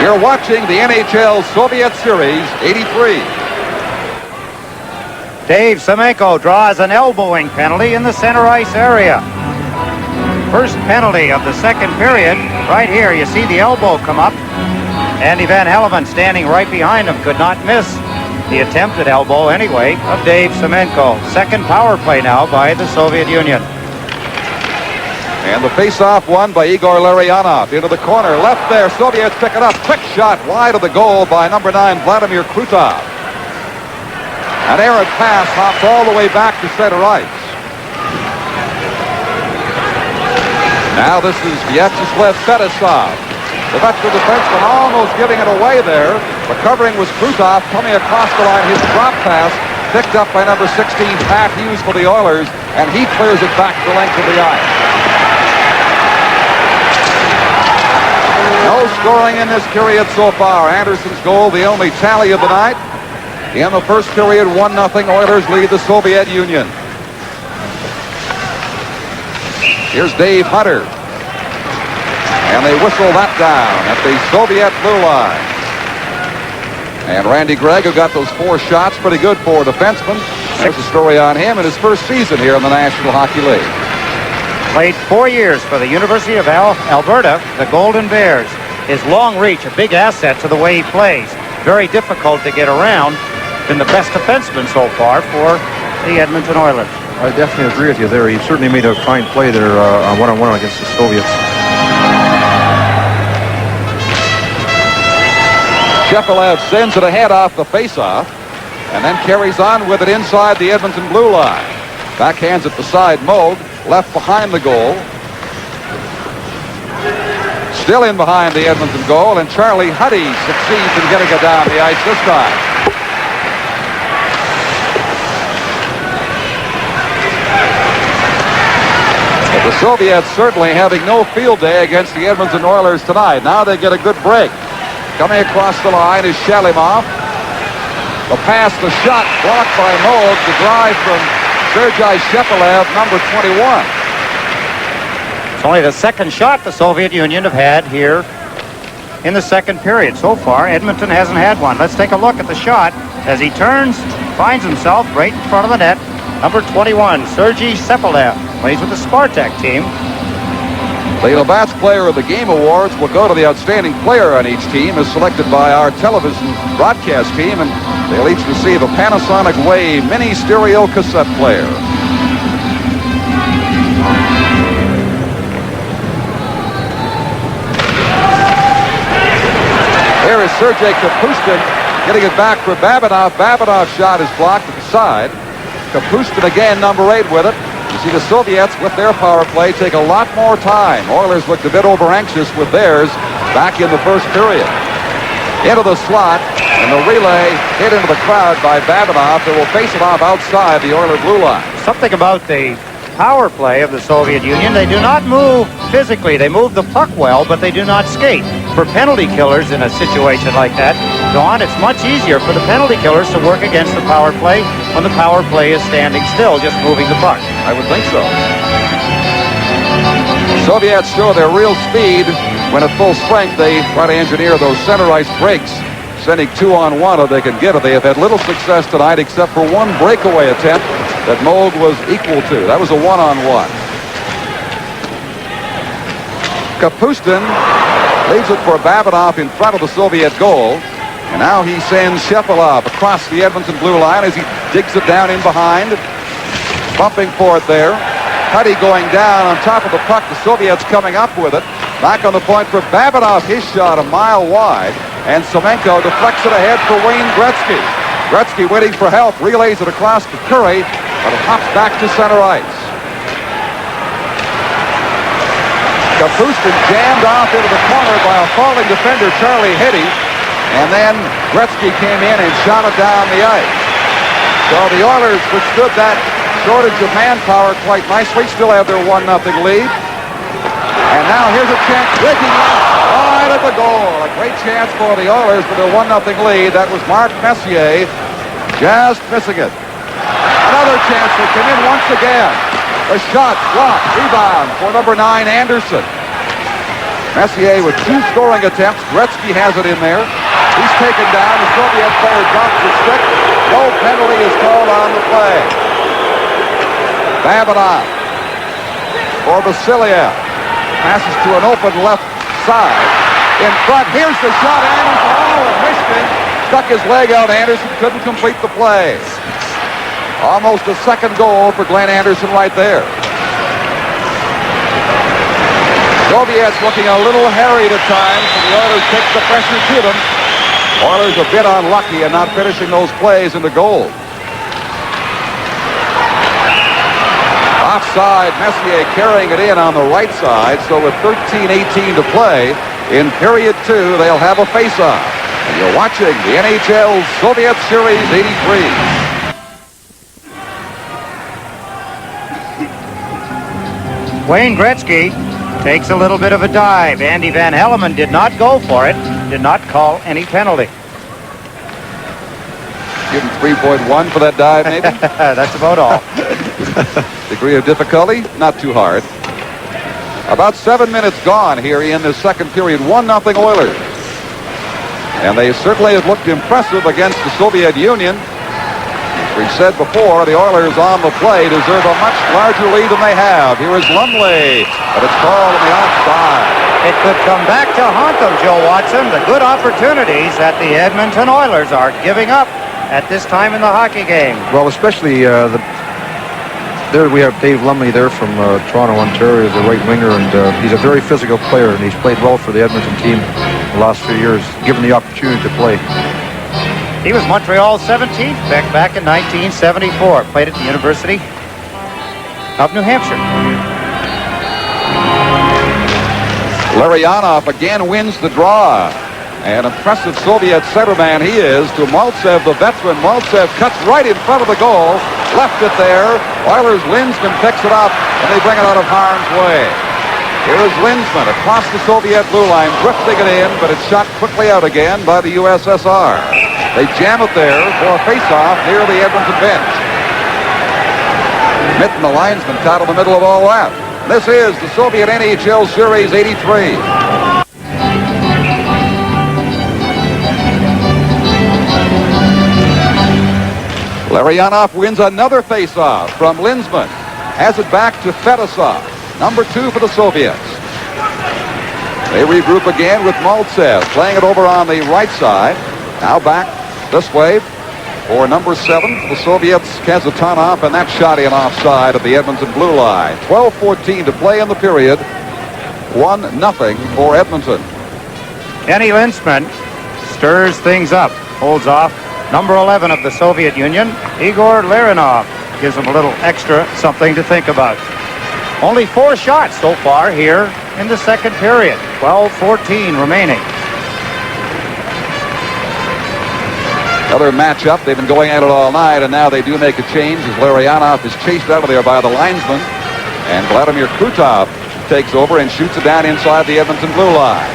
You're watching the NHL Soviet Series 83. Dave Semenko draws an elbowing penalty in the center ice area. First penalty of the second period. Right here, you see the elbow come up. Andy Van Helleman standing right behind him could not miss the attempted elbow anyway of Dave Semenko. Second power play now by the Soviet Union. And the face-off won by Igor Larionov into the corner. Left there, Soviets pick it up. Quick shot wide of the goal by number 9, Vladimir Krutov. An errant pass hops all the way back to center ice. Now this is Vyacheslav Fedosov. The veteran defenseman almost giving it away there. Recovering was Krutov coming across the line. His drop pass picked up by number 16, Pat Hughes for the Oilers, and he clears it back the length of the ice. No scoring in this period so far. Anderson's goal, the only tally of the night. In the first period, 1-0. Oilers lead the Soviet Union. Here's Dave Hunter. And they whistle that down at the Soviet blue line. And Randy Gregg, who got those 4 shots, pretty good for a defenseman. There's a story on him in his first season here in the National Hockey League. Played 4 years for the University of Alberta, the Golden Bears. His long reach, a big asset to the way he plays. Very difficult to get around. Been the best defenseman so far for the Edmonton Oilers. I definitely agree with you there. He certainly made a fine play there on one-on-one against the Soviets. Shepelev sends it ahead off the face-off and then carries on with it inside the Edmonton blue line. Backhands it beside Moog, left behind the goal. Still in behind the Edmonton goal, and Charlie Huddy succeeds in getting it down the ice this time. But the Soviets certainly having no field day against the Edmonton Oilers tonight. Now they get a good break. Coming across the line is Shalimov. The pass, the shot blocked by Moog. The drive from Sergei Shepelev, number 21. It's only the second shot the Soviet Union have had here in the second period. So far, Edmonton hasn't had one. Let's take a look at the shot as he turns, finds himself right in front of the net. Number 21, Sergei Shepelev, plays with the Spartak team. The Labatt's Player of the Game Awards will go to the outstanding player on each team as selected by our television broadcast team. And They'll each receive a Panasonic Wave mini stereo cassette player. Here is Sergei Kapustin getting it back for Babinov. Babinov's shot is blocked at the side. Kapustin again, number 8 with it. You see the Soviets with their power play take a lot more time. Oilers looked a bit over anxious with theirs back in the first period. Into the slot, and the relay hit into the crowd by Babinov, who will face it off outside the Oiler blue line. Something about the power play of the Soviet Union. They do not move physically. They move the puck well, but they do not skate. For penalty killers in a situation like that, Don, it's much easier for the penalty killers to work against the power play when the power play is standing still, just moving the puck. I would think so. Soviets show their real speed when at full strength they try to engineer those center ice breaks, sending 2-on-1 if they can get it. They have had little success tonight except for one breakaway attempt that Moog was equal to. That was a 1-on-1. Kapustin leaves it for Babinov in front of the Soviet goal. And now he sends Shepilov across the Edmonton blue line as he digs it down in behind. Bumping for it there. Huddy going down on top of the puck. The Soviets coming up with it. Back on the point for Babinov. His shot a mile wide. And Semenko deflects it ahead for Wayne Grettzky. Grettzky waiting for help. Relays it across to Curry. But it hops back to center ice. Kapustin jammed off into the corner by a falling defender, Charlie Hitty. And then Grettzky came in and shot it down the ice. So the Oilers withstood that shortage of manpower quite nicely. Still have their 1-0 lead. And now here's a chance. Breaking wide at the goal. A great chance for the Oilers for their 1-0 lead. That was Mark Messier just missing it. Another chance to come in once again. A shot, blocked, rebound for number 9, Anderson. Messier with 2 scoring attempts. Gretzky has it in there. He's taken down. The Soviet player drops the stick. No penalty is called on the play. Babinov for Vasiliev. Passes to an open left side. In front, here's the shot. Anderson, and Michigan stuck his leg out. Anderson couldn't complete the play. Almost a second goal for Glenn Anderson right there. Soviets looking a little harried at times, and the Oilers take the pressure to them. Oilers a bit unlucky in not finishing those plays into goal. Offside, Messier carrying it in on the right side, so with 13:18 to play, in period 2, they'll have a face-off. And you're watching the NHL Soviet Series 83. Wayne Grettzky takes a little bit of a dive. Andy Van Hellemond did not go for it, did not call any penalty. Give him 3.1 for that dive, maybe? That's about all. Degree of difficulty, not too hard. About 7 minutes gone here in the second period. 1-0 Oilers. And they certainly have looked impressive against the Soviet Union. We've said before, the Oilers on the play deserve a much larger lead than they have. Here is Lumley, but it's called on the offside. It could come back to haunt them, Joe Watson. The good opportunities that the Edmonton Oilers are giving up at this time in the hockey game. Well, especially there we have Dave Lumley there from Toronto, Ontario, as a right winger, and he's a very physical player, and he's played well for the Edmonton team the last few years, given the opportunity to play. He was Montreal's 17th pick back in 1974. Played at the University of New Hampshire. Larionov again wins the draw. An impressive Soviet centerman he is to Maltsev, the veteran. Maltsev cuts right in front of the goal. Left it there. Oilers' Lindsman picks it up, and they bring it out of harm's way. Here is Lindsman across the Soviet blue line, drifting it in, but it's shot quickly out again by the USSR. They jam it there for a face-off near the Edmonton bench. Mitten, the linesman, caught in the middle of all that. This is the Soviet NHL Series 83. Larionov wins another face-off from Lindsman. Has it back to Fedosov, number 2 for the Soviets. They regroup again with Maltsev, playing it over on the right side. Now back this way for number 7 for the Soviets, Kazatonov, and that shot in offside of the Edmonton blue line. 12:14 to play in the period. 1-0 for Edmonton. Kenny Lintzman stirs things up, holds off number 11 of the Soviet Union, Igor Lirinov. Gives him a little extra something to think about. Only 4 shots so far here in the second period. 12:14 remaining. Another matchup. They've been going at it all night, and now they do make a change as Larionov is chased out of there by the linesman. And Vladimir Krutov takes over and shoots it down inside the Edmonton blue line.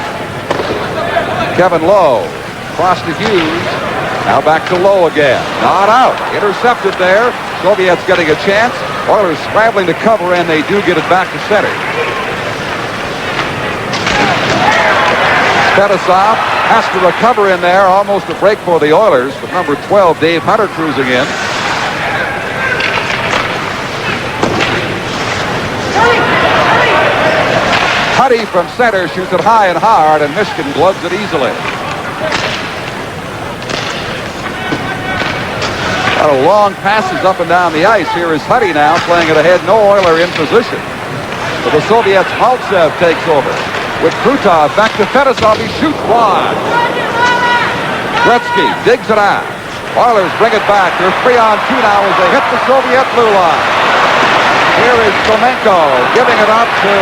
Kevin Lowe cross to Hughes. Now back to Lowe again. Not out. Intercepted there. Soviets getting a chance. Oilers scrambling to cover, and they do get it back to center. Fetisov has to recover in there. Almost a break for the Oilers, but number 12, Dave Hunter, cruising in. Huddy from center shoots it high and hard, and Michigan gloves it easily. A lot of long passes up and down the ice. Here is Huddy now playing it ahead. No Oiler in position. For the Soviets, Maltsev takes over. With Krutov back to Fetisov. He shoots wide. Grettzky digs it out. Oilers bring it back. They're 3-on-2 now as they hit the Soviet blue line. Here is Somenko giving it up to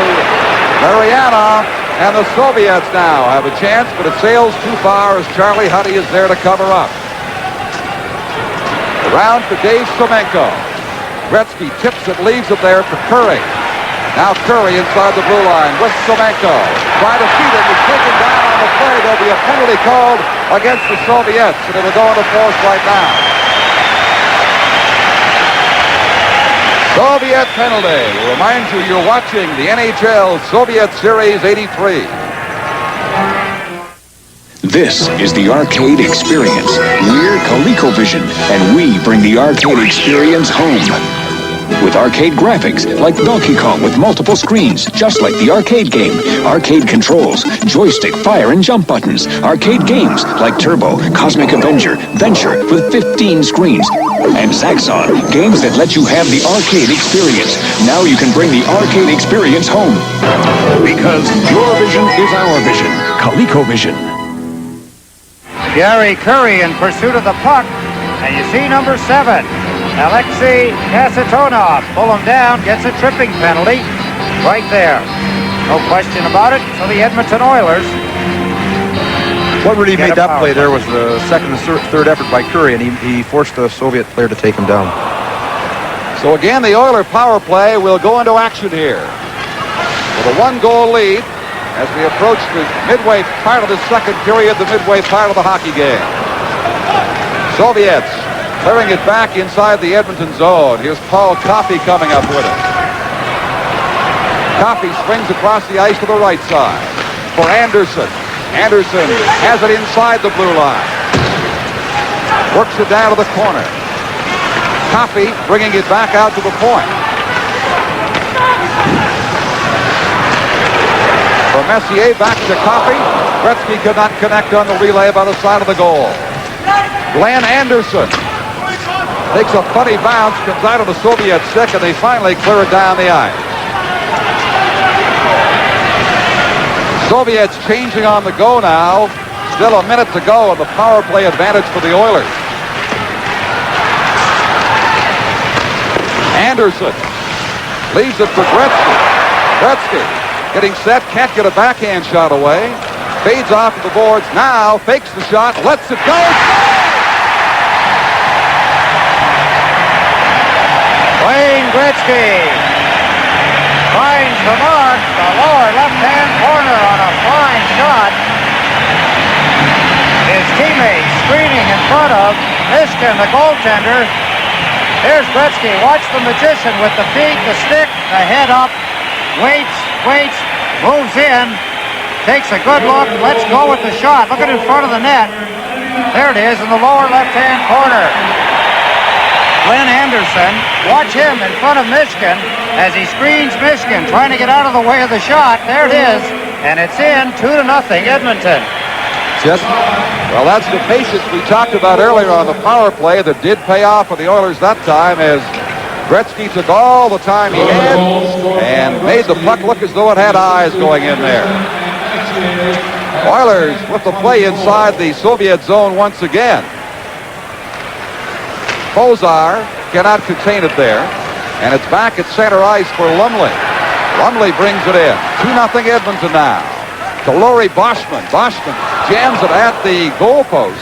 Marianov. And the Soviets now have a chance, but it sails too far as Charlie Huddy is there to cover up. Around for Dave Somenko. Grettzky tips it, leaves it there for Curry. Now Curry inside the blue line with Somenko. Trying to feed it. He's taken down on the play. There'll be a penalty called against the Soviets, and it'll go into force right now. Soviet penalty. Remind you, you're watching the NHL Soviet Series 83. This is the arcade experience. We're ColecoVision, and we bring the arcade experience home. With arcade graphics like Donkey Kong with multiple screens, just like the arcade game. Arcade controls, joystick, fire, and jump buttons. Arcade games like Turbo, Cosmic Avenger, Venture with 15 screens. And Zaxxon, games that let you have the arcade experience. Now you can bring the arcade experience home. Because your vision is our vision. ColecoVision. Gary Curry in pursuit of the puck. And you see number 7, Alexei Kasatonov. Pull him down, gets a tripping penalty right there. No question about it for the Edmonton Oilers. What really made that play there was the second and third effort by Curry, and he forced the Soviet player to take him down. So again, the Oiler power play will go into action here. With a 1-goal lead as we approach the midway part of the second period, the midway part of the hockey game. Soviets clearing it back inside the Edmonton zone. Here's Paul Coffey coming up with it. Coffey swings across the ice to the right side for Anderson. Anderson has it inside the blue line. Works it down to the corner. Coffey bringing it back out to the point. For Messier, back to Coffey. Grettzky could not connect on the relay by the side of the goal. Glenn Anderson takes a funny bounce, comes out of the Soviet stick, and they finally clear it down the ice. Soviets changing on the go now. Still a minute to go, and the power play advantage for the Oilers. Anderson leaves it for Grettzky. Grettzky getting set, can't get a backhand shot away. Fades off the boards now, fakes the shot, lets it go. Uэйн Grettzky finds the mark, the lower left-hand corner on a fine shot. His teammate screening in front of Mishkin, the goaltender. Here's Grettzky. Watch the magician with the feet, the stick, the head up. Waits, moves in, takes a good look. Let's go with the shot. Look at in front of the net. There it is in the lower left-hand corner. Glenn Anderson, watch him in front of Mishkin as he screens Mishkin, trying to get out of the way of the shot. There it is, and it's in 2-0 Edmonton. Just Well, that's the patience we talked about earlier on the power play that did pay off for the Oilers that time, as Grettzky took all the time he had and made the puck look as though it had eyes going in there. Oilers with the play inside the Soviet zone once again. Pozar cannot contain it there, and it's back at center ice for Lumley. Lumley brings it in. 2-0 Edmonton now. To Laurie Boschman. Boschman jams it at the goalpost.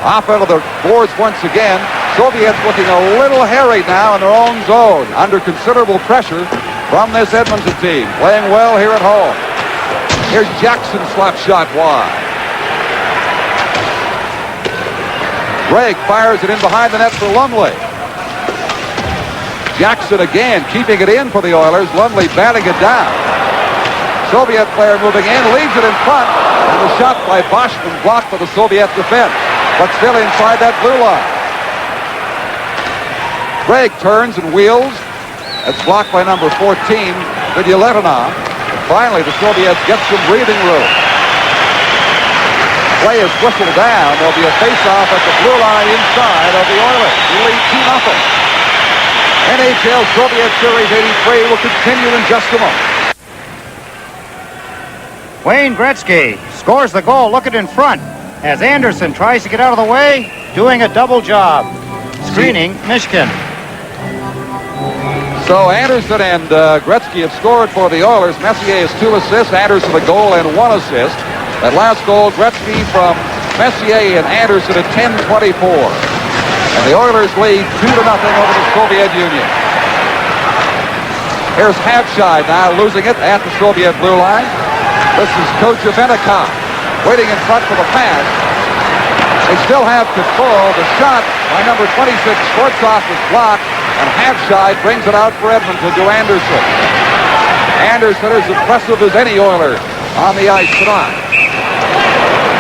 Off out of the boards once again. Soviets looking a little hairy now in their own zone, under considerable pressure from this Edmonton team. Playing well here at home. Here's Jackson, slap shot wide. Gregg fires it in behind the net for Lumley. Jackson again keeping it in for the Oilers. Lumley batting it down. Soviet player moving in, leaves it in front, and the shot by Boschman blocked by the Soviet defense, but still inside that blue line. Gregg turns and wheels. That's blocked by number 14, Vidyaletana. Finally, the Soviets get some breathing room. Play is whistled down. There'll be a face-off at the blue line inside of the Oilers. We lead 2-0. NHL Soviet Series 83 will continue in just a moment. Wayne Gretzky scores the goal. Look at in front as Anderson tries to get out of the way, doing a double job, screening Mishkin. So Anderson and Grettzky have scored for the Oilers. Messier has 2 assists, Anderson a goal and 1 assist. That last goal, Gretzky from Messier and Anderson at 10:24. And the Oilers lead 2-0 over the Soviet Union. Here's Havshai now losing it at the Soviet blue line. This is Coach Venikov waiting in front for the pass. They still have control. The shot by number 26, Schwarzkopf, is blocked, and Havshai brings it out for Edmonton to Anderson. Anderson is impressive as any Oiler on the ice tonight.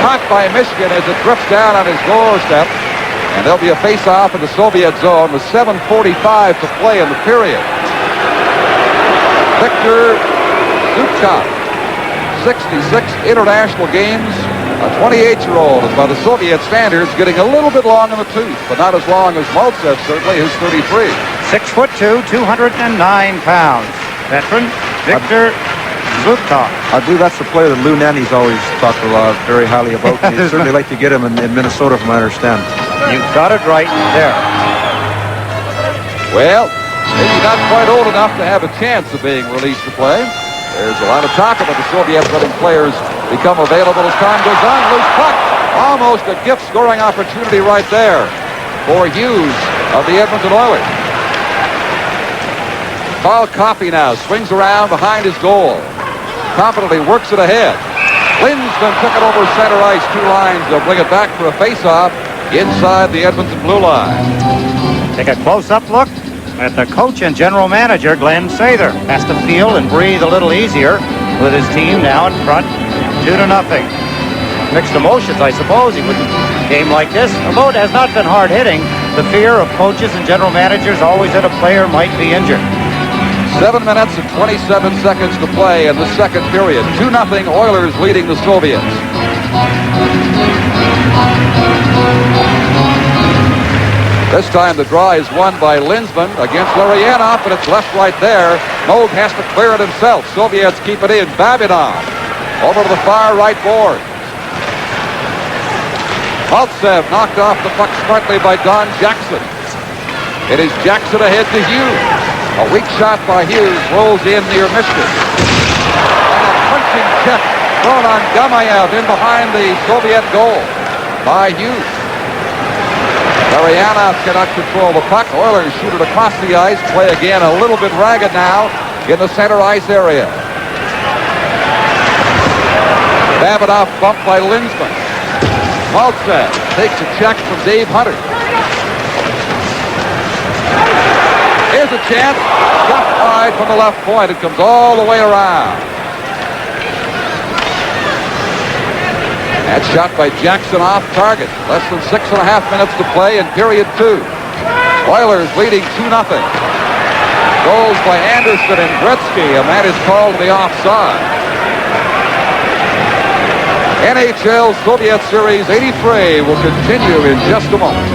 Caught by Mishkin as it drifts down on his doorstep, and there'll be a face-off in the Soviet zone with 7:45 to play in the period. Victor Zubkov, 66 international games. A 28-year-old is by the Soviet standards getting a little bit long in the tooth, but not as long as Maltsev, certainly, who's 33. 6'2", 209 pounds. Veteran Victor Zubkov. I believe that's the player that Lou Nanny's always talked a lot very highly about. He'd certainly like to get him in Minnesota, from what I understand. You've got it right there. Well, maybe not quite old enough to have a chance of being released to play. There's a lot of talk about the Soviets letting players become available as time goes on. Loose puck. Almost a gift scoring opportunity right there for Hughes of the Edmonton Oilers. Paul Coffey now swings around behind his goal. Confidently works it ahead. Linsman took it over center ice, 2 lines. They'll bring it back for a face-off inside the Edmonton blue line. Take a close-up look at the coach and general manager, Glenn Sather. Has to feel and breathe a little easier with his team now in front, 2-0. Mixed emotions, I suppose. He wouldn't game like this. Although it has not been hard-hitting, the fear of coaches and general managers always that a player might be injured. 7 minutes and 27 seconds to play in the second period. 2-0 Oilers leading the Soviets. This time the draw is won by Linsman against Larionov, but it's left right there. Moog has to clear it himself. Soviets keep it in. Babinov over to the far right board. Maltsev knocked off the puck smartly by Don Jackson. It is Jackson ahead to Hughes. A weak shot by Hughes rolls in near Mishkin. And a punching check thrown on Gamayev in behind the Soviet goal by Hughes. Larionov cannot control the puck. Oilers shoot it across the ice. Play again a little bit ragged now in the center ice area. Babinov bumped by Linsman. Maltsev takes a check from Dave Hunter. Here's a chance. Shot wide from the left point. It comes all the way around. That shot by Jackson off target. Less than 6.5 minutes to play in period 2. Oilers leading 2-0. Goals by Anderson and Grettzky, and that is called the offside. NHL Soviet Series 83 will continue in just a moment.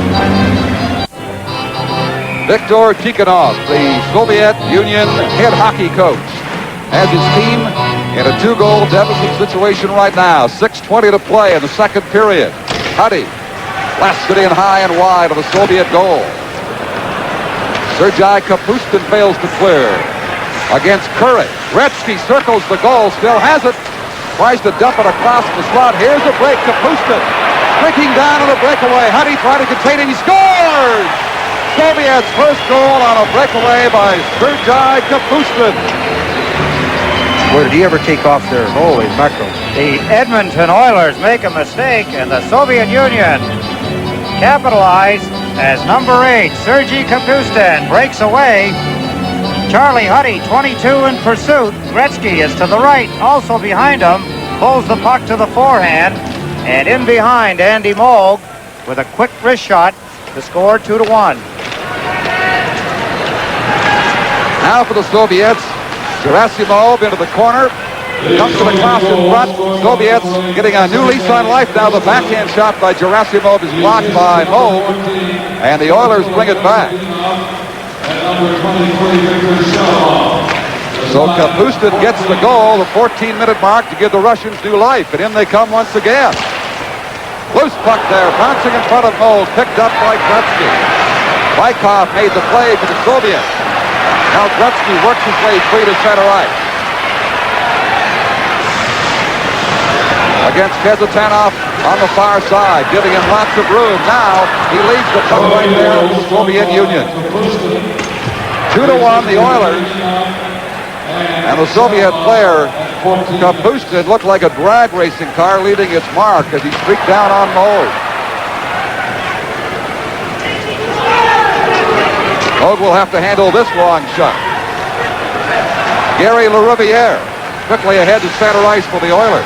Viktor Tikhonov, the Soviet Union head hockey coach, has his team in a 2-goal deficit situation right now. 6:20 to play in the second period. Huddy blasted in high and wide of the Soviet goal. Sergei Kapustin fails to clear. Against Curry. Grettzky circles the goal, still has it. Tries to dump it across the slot. Here's a break. Kapustin breaking down on the breakaway. Huddy trying to contain it. He scores! Soviets' first goal on a breakaway by Sergei Kapustin. Where did he ever take off there? Holy mackerel. The Edmonton Oilers make a mistake, and the Soviet Union capitalize as number 8, Sergei Kapustin, breaks away. Charlie Huddy, 22 in pursuit. Grettzky is to the right, also behind him. Pulls the puck to the forehand. And in behind, Andy Moog with a quick wrist shot to score 2-1. Now for the Soviets. Gerasimov into the corner. Comes to the cross in front. Soviets getting a new lease on life now. The backhand shot by Gerasimov is blocked by Moog. And the Oilers bring it back. So Kapustin gets the goal, the 14-minute mark, to give the Russians new life. And in they come once again. Loose puck there, bouncing in front of Moog, picked up by Grettzky. Bykov made the play for the Soviets. Now Grettzky works his way free to center ice. Against Kezitanov on the far side, giving him lots of room. Now he leaves the puck right there to the Soviet Union. 2-1 the Oilers. And the Soviet player, Kapustin, looked like a drag racing car leaving its mark as he streaked down on Moog. Moog will have to handle this long shot. Gary LaRiviere quickly ahead to center ice for the Oilers.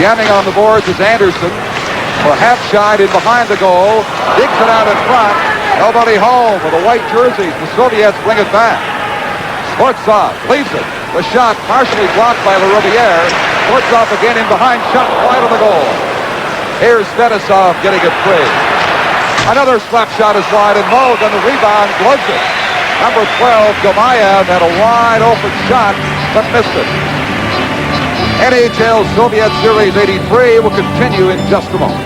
Jamming on the boards is Anderson. For Halfshide in behind the goal. Digs it out in front. Nobody home with the white jerseys. The Soviets bring it back. Sportsov leaves it. The shot partially blocked by LaRiviere. Sportsov again in behind. Shot wide of the goal. Here's Fetisov getting it free. Another slap shot is wide, and Moog on the rebound gloves it. Number 12, Gamayev, had a wide open shot, but missed it. NHL Soviet Series 83 will continue in just a moment.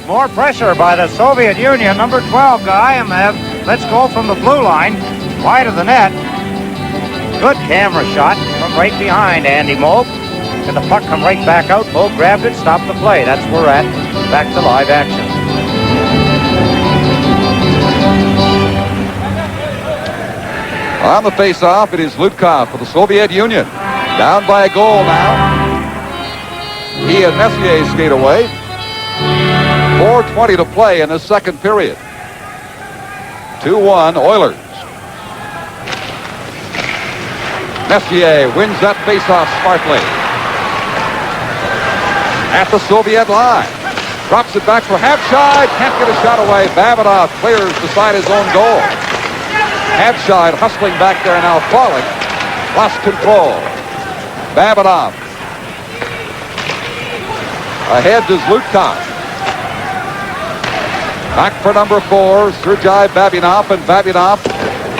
More pressure by the Soviet Union. Number 12, Gamayev, lets go from the blue line, wide of the net. Good camera shot from right behind Andy Moog. And the puck come right back out. Moog grabbed it, stopped the play. That's where we're at. Back to live action. On the face-off, it is Lutkov for the Soviet Union. Down by a goal now. He and Messier skate away. 4:20 to play in the second period. 2-1 Oilers. Messier wins that face-off smartly. At the Soviet line. Drops it back for Halfshide. Can't get a shot away. Babinov clears beside his own goal. Halfshide hustling back there now, falling. Lost control. Babinov. Ahead is Lutkov. Back for number 4, Sergei Babinov, and Babinov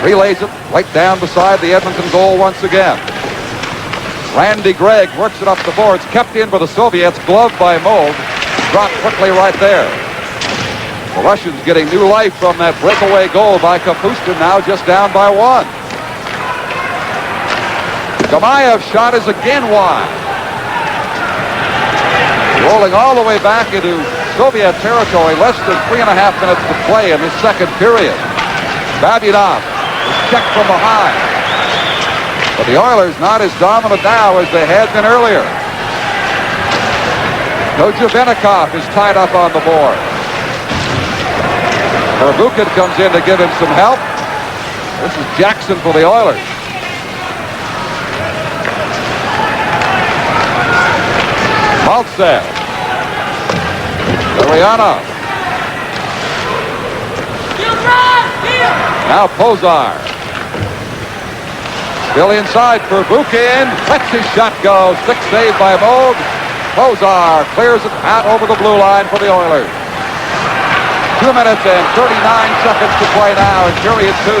relays it right down beside the Edmonton goal once again. Randy Gregg works it up the boards, kept in for the Soviets, gloved by Moog, dropped quickly right there. The Russians getting new life from that breakaway goal by Kapustin, now just down by 1. Gamayev's shot is again wide. Rolling all the way back into Soviet territory, less than 3.5 minutes to play in the second period. Babinov is checked from behind. But the Oilers not as dominant now as they had been earlier. Kochevenikov is tied up on the board. Verbuchen comes in to give him some help. This is Jackson for the Oilers. Maltsev. Ariana. Now Pozar. Still inside for Bukin. Lets his shot go. Stick saved by Moog. Kozar clears it out over the blue line for the Oilers. 2 minutes and 39 seconds to play now in period 2.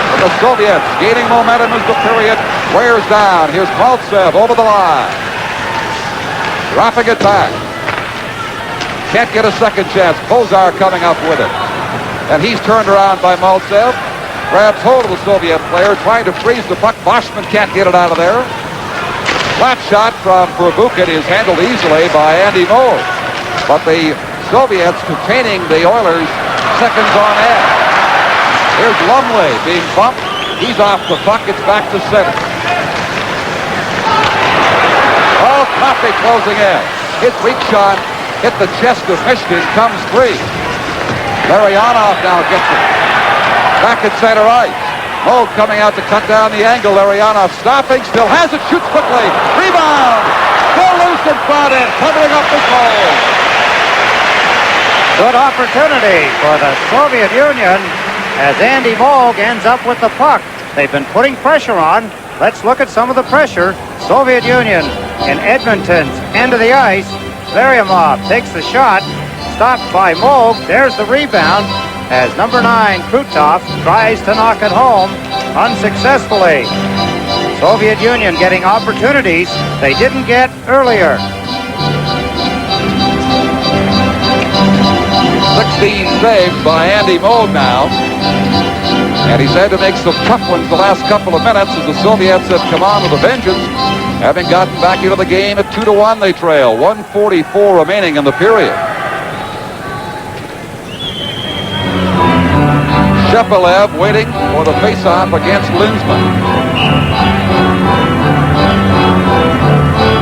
For the Soviets gaining momentum as the period wears down. Here's Maltsev over the line. Dropping it back. Can't get a second chance. Kozar coming up with it. And he's turned around by Maltsev. Grabs hold of the Soviet player, trying to freeze the puck. Boschman can't get it out of there. Flat shot from Perbukin is handled easily by Andy Moog. But the Soviets containing the Oilers seconds on end. Here's Lumley being bumped. He's off the puck. It's back to center. Oh, Coffey closing in. His weak shot hit the chest of Michigan. Comes free. Larionov now gets it. Back at center ice. Moog coming out to cut down the angle. Larionov stopping. Still has it. Shoots quickly. Rebound. Still loose in front and covering up the goal. Good opportunity for the Soviet Union as Andy Moog ends up with the puck. They've been putting pressure on. Let's look at some of the pressure. Soviet Union in Edmonton's end of the ice. Larionov takes the shot. Stopped by Moog. There's the rebound as number 9, Krutov, tries to knock it home unsuccessfully. Soviet Union getting opportunities they didn't get earlier. 16 saves by Andy Moog now. And he's had to make some tough ones the last couple of minutes as the Soviets have come on with a vengeance. Having gotten back into the game at 2-1, they trail. 1:44 remaining in the period. Shepelev waiting for the face-off against Lindsman.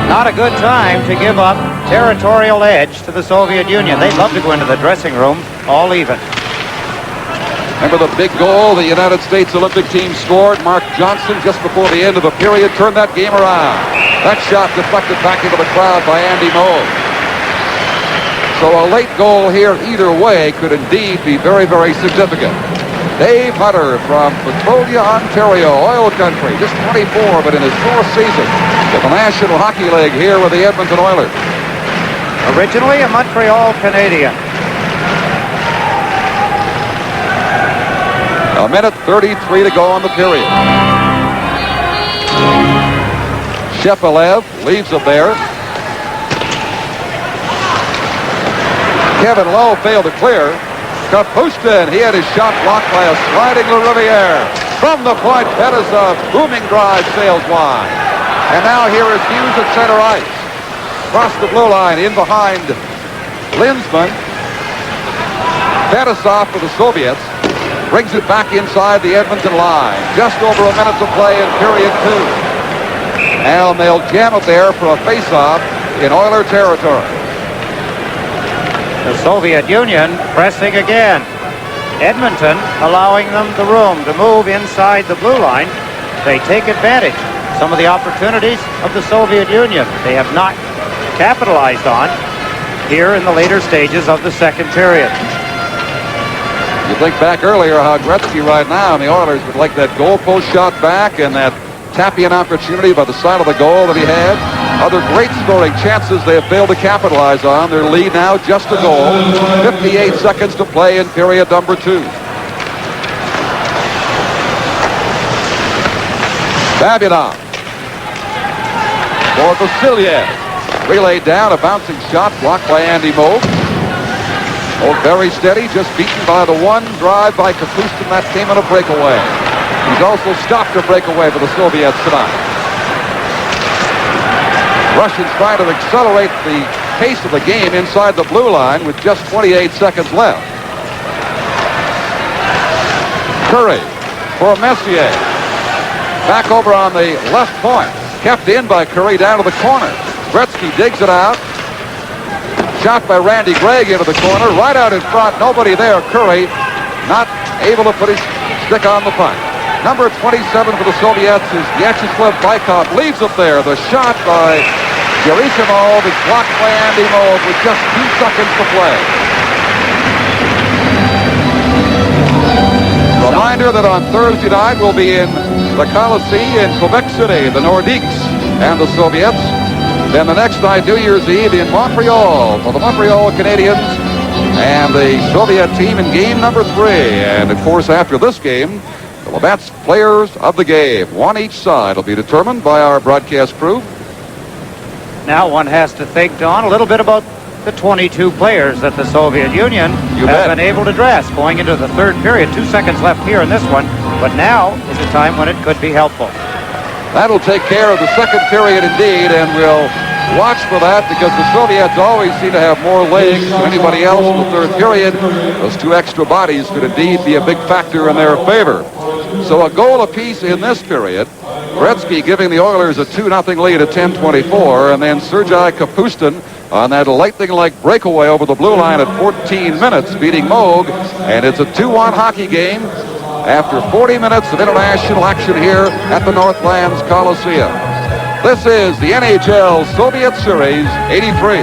Not a good time to give up territorial edge to the Soviet Union. They'd love to go into the dressing room all even. Remember the big goal the United States Olympic team scored? Mark Johnson just before the end of the period turned that game around. That shot deflected back into the crowd by Andy Moog. So a late goal here either way could indeed be very, very significant. Dave Hutter from Petrolia, Ontario, oil country, just 24, but in his 4th season with the National Hockey League here with the Edmonton Oilers. Originally a Montreal Canadian. A minute 33 to go in the period. Shepelev leaves it there. Kevin Lowe failed to clear. Kapustin, he had his shot blocked by a sliding LaRiviere. From the point, that is a booming drive sails wide. And now here is Hughes at center ice. Across the blue line, in behind Lindsman. Fetisov for the Soviets. Brings it back inside the Edmonton line. Just over a minute to play in period 2. And they'll jam it there for a face-off in Oiler territory. The Soviet Union pressing again. Edmonton allowing them the room to move inside the blue line. They take advantage. Some of the opportunities of the Soviet Union they have not capitalized on here in the later stages of the second period. You think back earlier how Grettzky right now and the Oilers would like that goalpost shot back and that Tappian opportunity by the side of the goal that he had. Other great scoring chances they have failed to capitalize on. Their lead now just a goal. 58 seconds to play in period number 2. Babinov for Vasiliev. Relayed down, a bouncing shot blocked by Andy Moog. Moog very steady, just beaten by the one drive by Kapustin that came on a breakaway. He's also stopped a breakaway for the Soviets tonight. Russians trying to accelerate the pace of the game inside the blue line with just 28 seconds left. Curry for Messier. Back over on the left point. Kept in by Curry down to the corner. Grettzky digs it out. Shot by Randy Gregg into the corner. Right out in front. Nobody there. Curry not able to put his stick on the puck. Number 27 for the Soviets is Vyacheslav Bykov. Leaves it there. The shot by Gerasimov is blocked by Andy Moog with just 2 seconds to play. Reminder that on Thursday night we'll be in the Coliseum in Quebec City, the Nordiques and the Soviets. Then the next night, New Year's Eve, in Montreal for the Montreal Canadiens and the Soviet team in game number 3. And, of course, after this game, the Labatt's players of the game, one each side, will be determined by our broadcast crew. Now one has to think, Don, a little bit about the 22 players that the Soviet Union has been able to dress going into the third period. 2 seconds left here in this one, but now is the time when it could be helpful. That'll take care of the second period indeed, and we'll watch for that because the Soviets always seem to have more legs than anybody else in the third period. Those 2 extra bodies could indeed be a big factor in their favor. So a goal apiece in this period. Grettzky giving the Oilers a 2-0 lead at 10:24, and then Sergei Kapustin on that lightning-like breakaway over the blue line at 14 minutes, beating Moog, and it's a 2-1 hockey game after 40 minutes of international action here at the Northlands Coliseum. This is the NHL Soviet Series 83.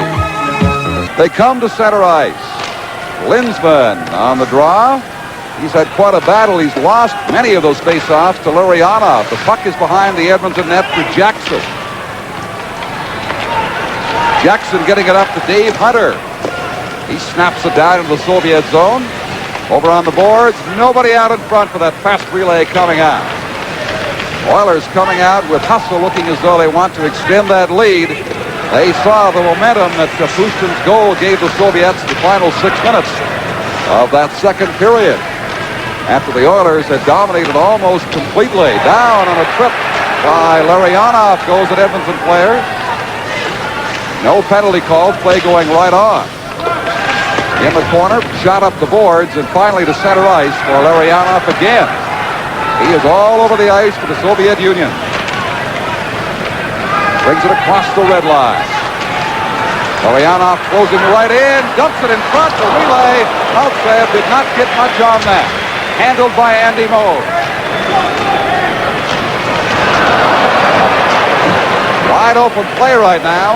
They come to center ice. Linsman on the draw. He's had quite a battle. He's lost many of those face-offs to Larionov. The puck is behind the Edmonton net for Jackson. Jackson getting it up to Dave Hunter. He snaps it down into the Soviet zone. Over on the boards, nobody out in front for that fast relay coming out. Oilers coming out with hustle, looking as though they want to extend that lead. They saw the momentum that Kapustin's goal gave the Soviets the final 6 minutes of that second period. After the Oilers had dominated almost completely. Down on a trip by Larionov goes an Edmonton player. No penalty called, play going right on. In the corner, shot up the boards, and finally to center ice for Larionov again. He is all over the ice for the Soviet Union. Brings it across the red line. Larionov closing right in, dumps it in front, the relay. Maltsev did not get much on that. Handled by Andy Moog. Wide open play right now.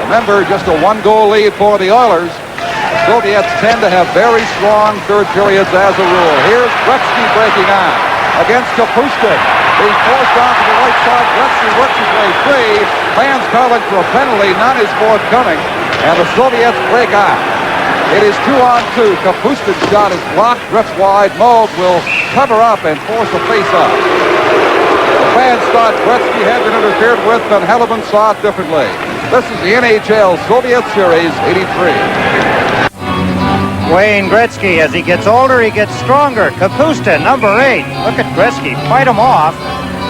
Remember, just a 1-goal lead for the Oilers. The Soviets tend to have very strong third periods as a rule. Here's Grettzky breaking on against Kapustin. Being forced off to the right side. Grettzky works his way free. Fans calling for a penalty. None is forthcoming. And the Soviets break on. It is 2-on-2. Kapustin's shot is blocked. Drifts wide. Moog will cover up and force a face-off. The fans thought Grettzky had been interfered with, but Helleman saw it differently. This is the NHL Soviet Series 83. Uэйn Grettzky, as he gets older, he gets stronger. Kapustin, number 8. Look at Grettzky, fight him off.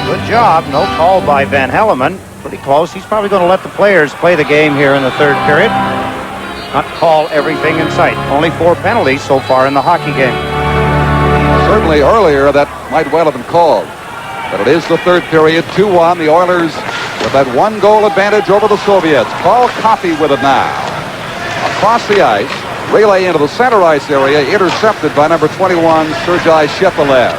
Good job. No call by Van Helleman. Pretty close. He's probably going to let the players play the game here in the third period. Not call everything in sight. Only 4 penalties so far in the hockey game. Certainly earlier that might well have been called. But it is the third period, 2-1. The Oilers with that 1-goal advantage over the Soviets. Paul Coffey with it now. Across the ice. Relay into the center ice area, intercepted by number 21, Sergei Shepelev.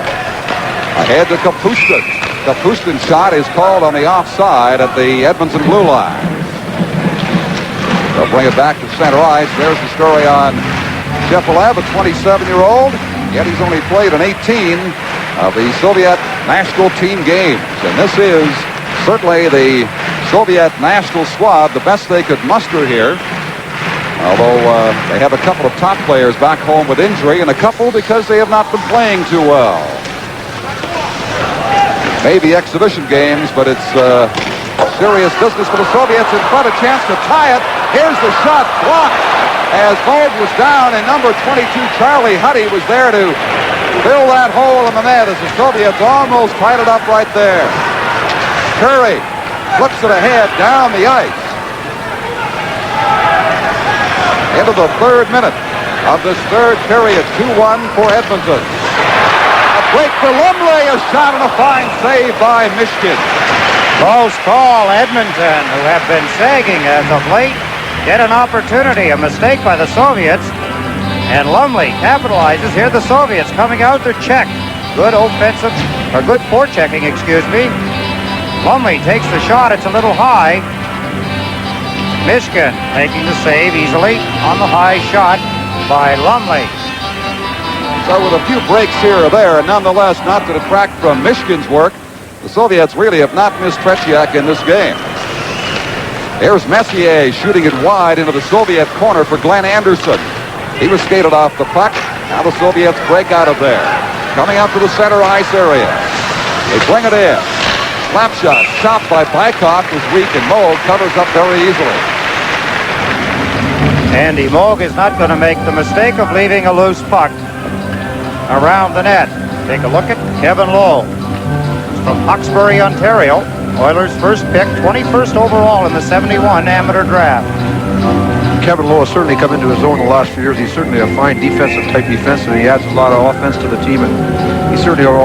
Ahead to Kapustin. Kapustin's shot is called on the offside at the Edmonton blue line. They'll bring it back to center ice. There's the story on Shepelev, a 27-year-old. Yet he's only played in 18 of the Soviet national team games. And this is certainly the Soviet national squad, the best they could muster here. Although they have a couple of top players back home with injury, and a couple because they have not been playing too well. Maybe exhibition games, but it's serious business for the Soviets in front. A chance to tie it. Here's the shot blocked as Moog was down, and number 22, Charlie Huddy, was there to fill that hole in the net as the Soviets almost tied it up right there. Curry flips it ahead down the ice. Into the third minute of this third period, 2-1 for Edmonton. A break for Lumley, a shot and a fine save by Mishkin. Close call. Edmonton, who have been sagging as of late, get an opportunity. A mistake by the Soviets. And Lumley capitalizes. Here the Soviets coming out their check. Good offensive, or good forechecking, excuse me. Lumley takes the shot. It's a little high. Mishkin making the save easily on the high shot by Lumley. So with a few breaks here or there, and nonetheless not to detract from Mishkin's work, The Soviets really have not missed Tretiak in this game. Here's Messier shooting it wide into the Soviet corner for Glenn Anderson. He was skated off the puck. Now the Soviets break out of there. Coming up to the center ice area. They bring it in. Slap shot chopped by Bykov was weak, and Moog covers up very easily. Andy Moog is not going to make the mistake of leaving a loose puck around the net. Take a look at Kevin Lowe from Hawkesbury, Ontario. Oilers' first pick, 21st overall in the 71 amateur draft. Kevin Lowe has certainly come into his own in the last few years. He's certainly a fine defensive-type defenseman. He adds a lot of offense to the team, and he's certainly an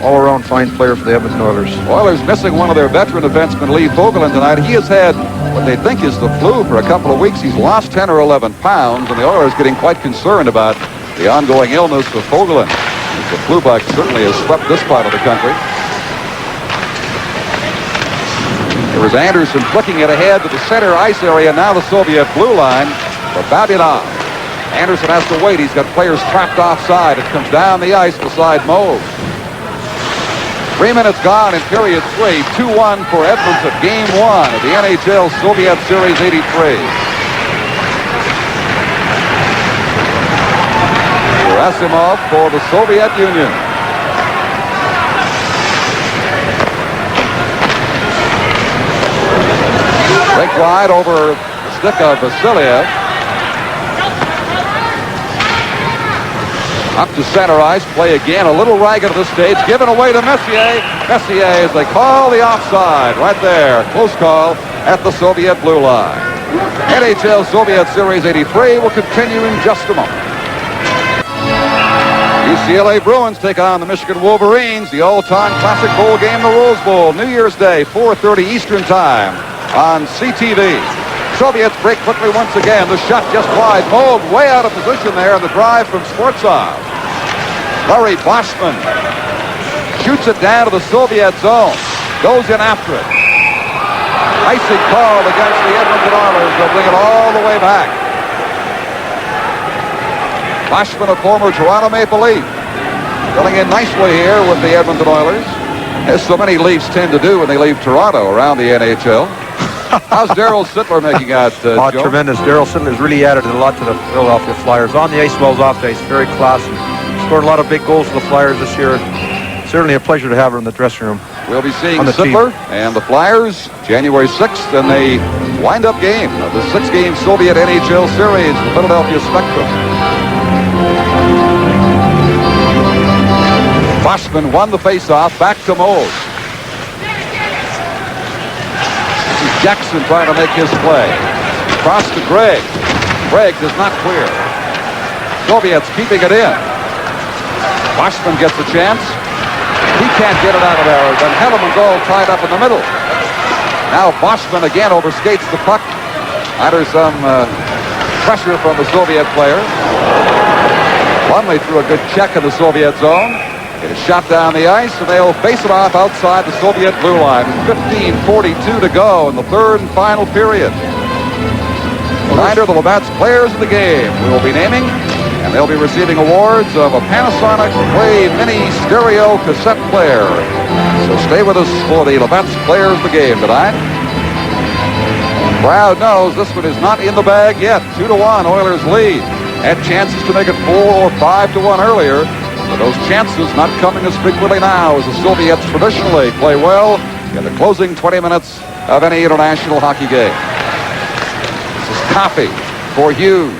all-around fine player for the Edmonton Oilers. Oilers missing one of their veteran defensemen, Lee Fogelin, tonight. He has had what they think is the flu for a couple of weeks. He's lost 10 or 11 pounds, and the Oilers getting quite concerned about the ongoing illness of Fogelin. The flu bug certainly has swept this part of the country. There was Anderson flicking it ahead to the center ice area. Now the Soviet blue line for Babinov. Anderson has to wait. He's got players trapped offside. It comes down the ice beside Moog. 3 minutes gone in period 3. 2-1 for Edmonton. Game 1 of the NHL Soviet Series 83. Gerasimov for the Soviet Union. Big glide over the stick of Vasiliev. Up to center ice. Play again. A little ragged at this stage. Given away to Messier. Messier, as they call the offside. Right there. Close call at the Soviet blue line. NHL Soviet Series 83 will continue in just a moment. UCLA Bruins take on the Michigan Wolverines. The all-time classic bowl game, the Rose Bowl. New Year's Day, 4:30 Eastern Time on CTV. Soviets break quickly once again. The shot just wide. Moog way out of position there on the drive from Sportsov. Larry Boschman shoots it down to the Soviet zone. Goes in after it. Icing call against the Edmonton Oilers. They'll bring it all the way back. Boschman, a former Toronto Maple Leaf, filling in nicely here with the Edmonton Oilers, as so many Leafs tend to do when they leave Toronto around the NHL. How's Darryl Sittler making out, Joe? Tremendous. Darryl Sittler's really added a lot to the Philadelphia Flyers. On the ice, well as off the ice. Very classy. Scored a lot of big goals for the Flyers this year. Certainly a pleasure to have her in the dressing room. We'll be seeing Sittler and the Flyers January 6th in the wind-up game of the 6-game Soviet NHL Series, the Philadelphia Spectrum. Boschman won the face-off. Back to Moog. Jackson trying to make his play. Cross to Gregg. Gregg does not clear. Soviets keeping it in. Boschman gets a chance. He can't get it out of there. Then Helleman's all tied up in the middle. Now Boschman again overskates the puck. Under some pressure from the Soviet player. Lumley threw a good check in the Soviet zone. It is shot down the ice, and they'll face it off outside the Soviet blue line. 15:42 to go in the third and final period. Reminder, the Labatt's players of the game we will be naming, and they'll be receiving awards of a Panasonic Play Mini Stereo Cassette Player. So stay with us for the Labatt's players of the game tonight. Crowd knows this one is not in the bag yet. 2-1, Oilers lead. Had chances to make it 4 or 5-1 earlier. But those chances not coming as frequently now as the Soviets traditionally play well in the closing 20 minutes of any international hockey game. This is Coffey for Hughes.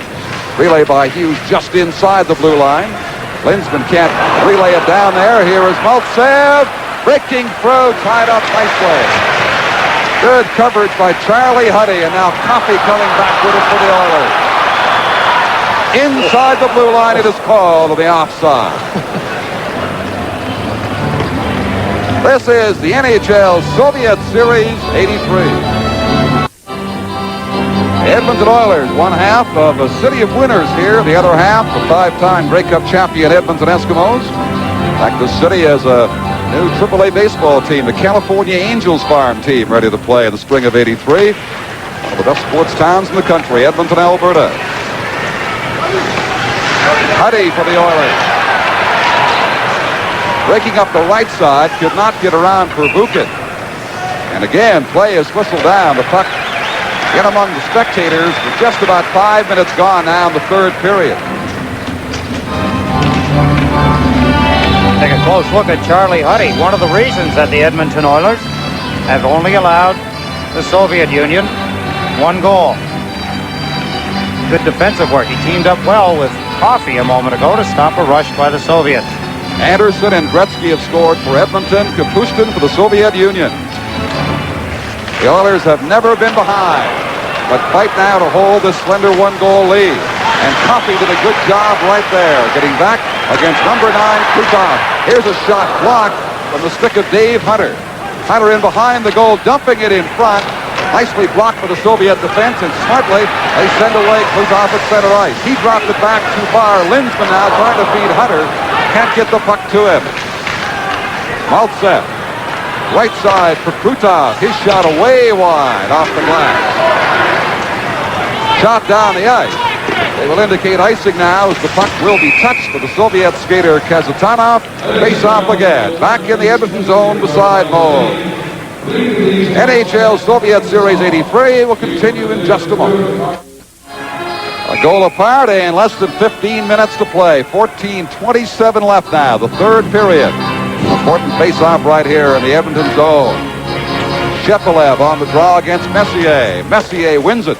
Relay by Hughes just inside the blue line. Linsman can't relay it down there. Here is Maltsev breaking through, tied up nicely. Good coverage by Charlie Huddy, and now Coffey coming back with it for the Oilers. Inside the blue line, it is called the offside. This is the NHL Soviet Series 83. Edmonton Oilers, one half of a city of winners here. The other half, the 5-time Grey Cup champion Edmonton Eskimos. In fact, the city has a new AAA baseball team, the California Angels farm team, ready to play in the spring of 83. One of the best sports towns in the country, Edmonton, Alberta. Huddy for the Oilers. breaking up the right side, could not get around Pervukin. And again, play is whistled down. The puck in among the spectators with just about 5 minutes gone now in the third period. Take a close look at Charlie Huddy. One of the reasons that the Edmonton Oilers have only allowed the Soviet Union 1 goal. Good defensive work. He teamed up well with Coffey a moment ago to stop a rush by the Soviets. Anderson and Grettzky have scored for Edmonton, Kapustin for the Soviet Union. The Oilers have never been behind, but fight now to hold this slender 1-goal lead. And Coffey did a good job right there, getting back against number 9, Krutov. Here's a shot blocked from the stick of Dave Hunter. Hunter in behind the goal, dumping it in front. Nicely blocked for the Soviet defense, and smartly they send away Krutov at center ice. He dropped it back too far. Lindsman now trying to feed Hunter. Can't get the puck to him. Maltsev. Right side for Krutov. His shot away wide off the glass. Shot down the ice. They will indicate icing now as the puck will be touched for the Soviet skater Kazatanov. Face off again. Back in the Edmonton zone beside Moe. NHL Soviet Series 83 will continue in just a moment. A goal apart and less than 15 minutes to play. 14:27 left now, the third period. Important face-off right here in the Edmonton zone. Shepelev on the draw against Messier. Messier wins it.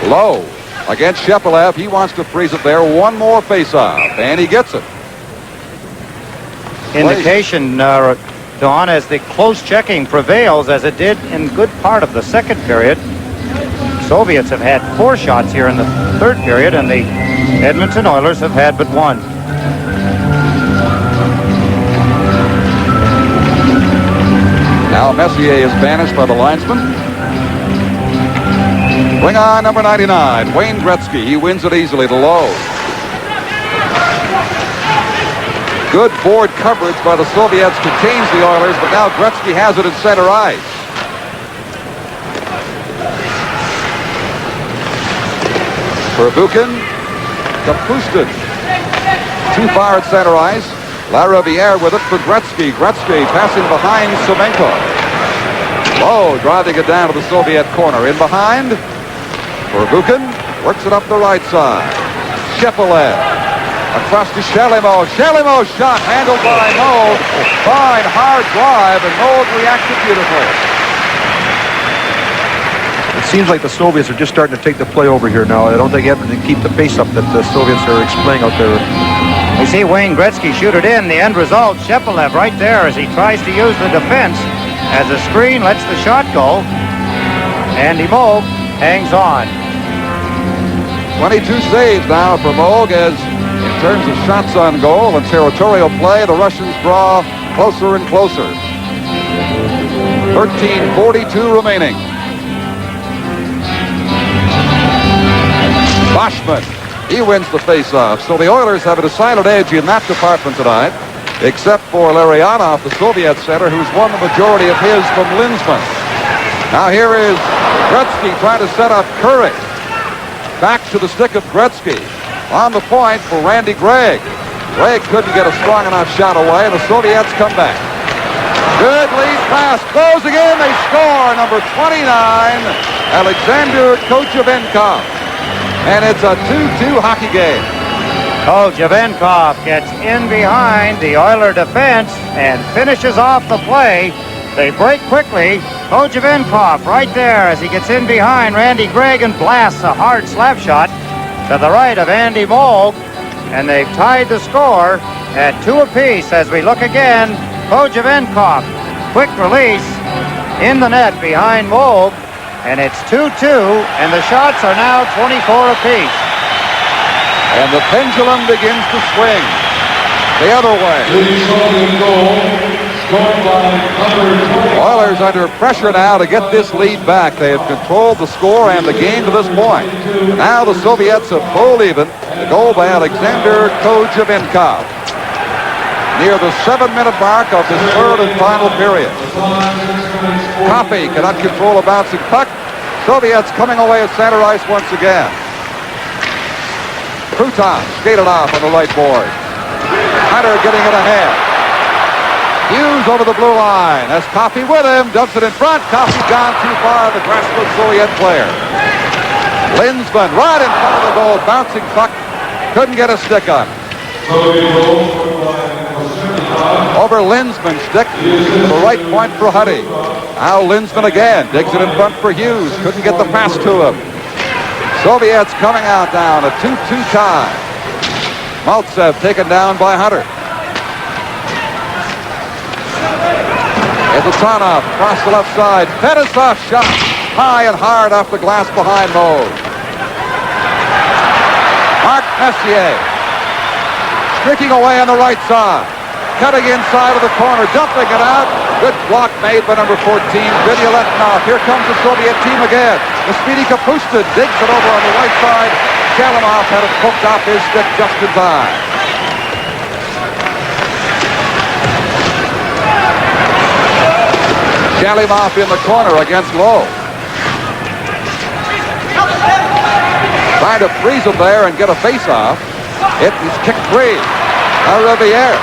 Low against Shepelev. He wants to freeze it there. One more face-off, and he gets it. Indication, Don, as the close checking prevails, as it did in good part of the second period. Soviets have had 4 shots here in the third period, and the Edmonton Oilers have had but 1. Now Messier is banished by the linesman. Bring on number 99, Uэйн Гретцки. He wins it easily to Lowe. Good board coverage by the Soviets contains the Oilers, but now Grettzky has it at center ice. Pervukin, Kapustin. Too far at center ice. Lariviere with it for Grettzky. Grettzky passing behind Semenko. Lowe driving it down to the Soviet corner. In behind. Pervukin works it up the right side. Shepelev. Across to Shalimo. Shalimo shot handled by Moe. Fine hard drive, and Moe reacted beautifully. It seems like the Soviets are just starting to take the play over here now. I don't think Edmonton can keep the pace up that the Soviets are displaying out there. We see Uэйн Grettzky shoot it in. The end result, Shepelev right there as he tries to use the defense as a screen, lets the shot go. Andy Moog hangs on. 22 saves now for Moog as in terms of shots on goal and territorial play, the Russians draw closer and closer. 13:42 remaining. Boschman, he wins the face-off. So the Oilers have a decided edge in that department tonight, except for Larionov, the Soviet center, who's won the majority of his from Lindsman. Now here is Grettzky trying to set up Curry. Back to the stick of Grettzky. On the point for Randy Gregg. Gregg couldn't get a strong enough shot away, and the Soviets come back. Good lead pass. Closing in. They score. Number 29, Alexander Kochevenkov. And it's a 2-2 hockey game. Kochevenkov gets in behind the Oiler defense and finishes off the play. They break quickly. Kochevenkov right there as he gets in behind Randy Gregg and blasts a hard slap shot to the right of Andy Moog. And they've tied the score at 2 apiece as we look again. Kochevenkov, quick release in the net behind Moog. And it's 2-2, and the shots are now 24 apiece. And the pendulum begins to swing the other way. Oilers under pressure now to get this lead back. They have controlled the score and the game to this point. And now the Soviets have pulled even. The goal by Alexander Kochevenkov. Near the 7-minute mark of this third and final period. Coffey cannot control a bouncing puck. Soviets coming away at center ice once again. Crouton skated off on the right board. Hunter getting it ahead. Hughes over the blue line. Has Coffey with him. Dumps it in front. Coffey gone too far. The grasp of the Soviet player. Lindsman right in front of the goal. Bouncing puck. Couldn't get a stick on it. Over Lindsman's stick to the right point for Huddy. Now Lindsman again. Digs it in front for Hughes. Couldn't get the pass to him. Soviets coming out down. A 2-2 tie. Maltsev taken down by Hunter. Edeltonov across the left side. Fetisov shot high and hard off the glass behind Mose. Mark Messier streaking away on the right side. Cutting inside of the corner. Dumping it out. Good block made by number 14, Vidyaletnov. Here comes the Soviet team again. The speedy Kapustin digs it over on the right side. Shalimov had it poked off his stick just in time. Shalimov in the corner against Lowe. Trying to freeze him there and get a face-off. He's kicked free. Now Riviere.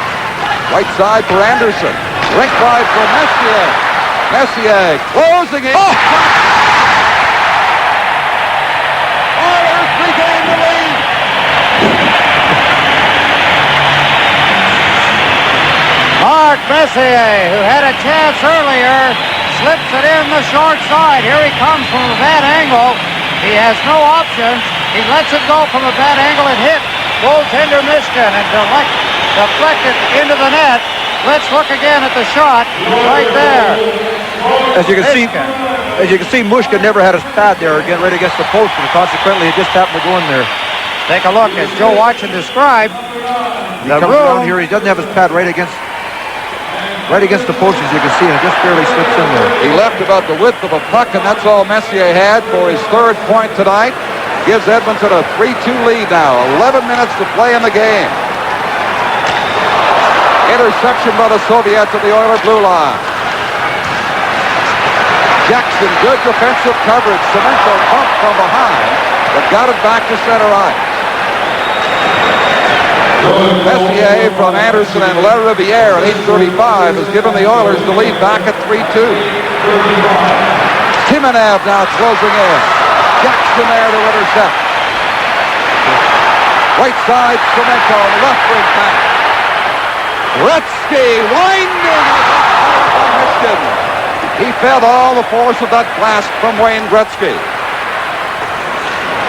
Right side for Anderson. Rink wide for Messier. Messier closing it. Oh! Oilers regain the lead. Mark Messier, who had a chance earlier, slips it in the short side. Here he comes from a bad angle. He has no options. He lets it go from a bad angle. It hit goaltender Mishkin and deflected into the net. Let's look again at the shot right there. As you can see, Mushkin never had his pad there again right against the post, and consequently it just happened to go in there. Take a look as Joe Watson described. He comes around here. He doesn't have his pad right against the post, as you can see, and it just barely slips in there. He left about the width of a puck, and that's all Messier had for his third point tonight. Gives Edmonton a 3-2 lead now. 11 minutes to play in the game. Interception by the Soviets at the Oiler blue line. Jackson, good defensive coverage. Cemento bumped from behind, but got it back to center ice. Messier from Anderson and LaRiviere at 8:35 has given the Oilers the lead back at 3-2. Timonev now closing in. Jackson there to intercept. Right side, Cemento, left wing back. Grettzky winding on Michigan. He felt all the force of that blast from Wayne Grettzky.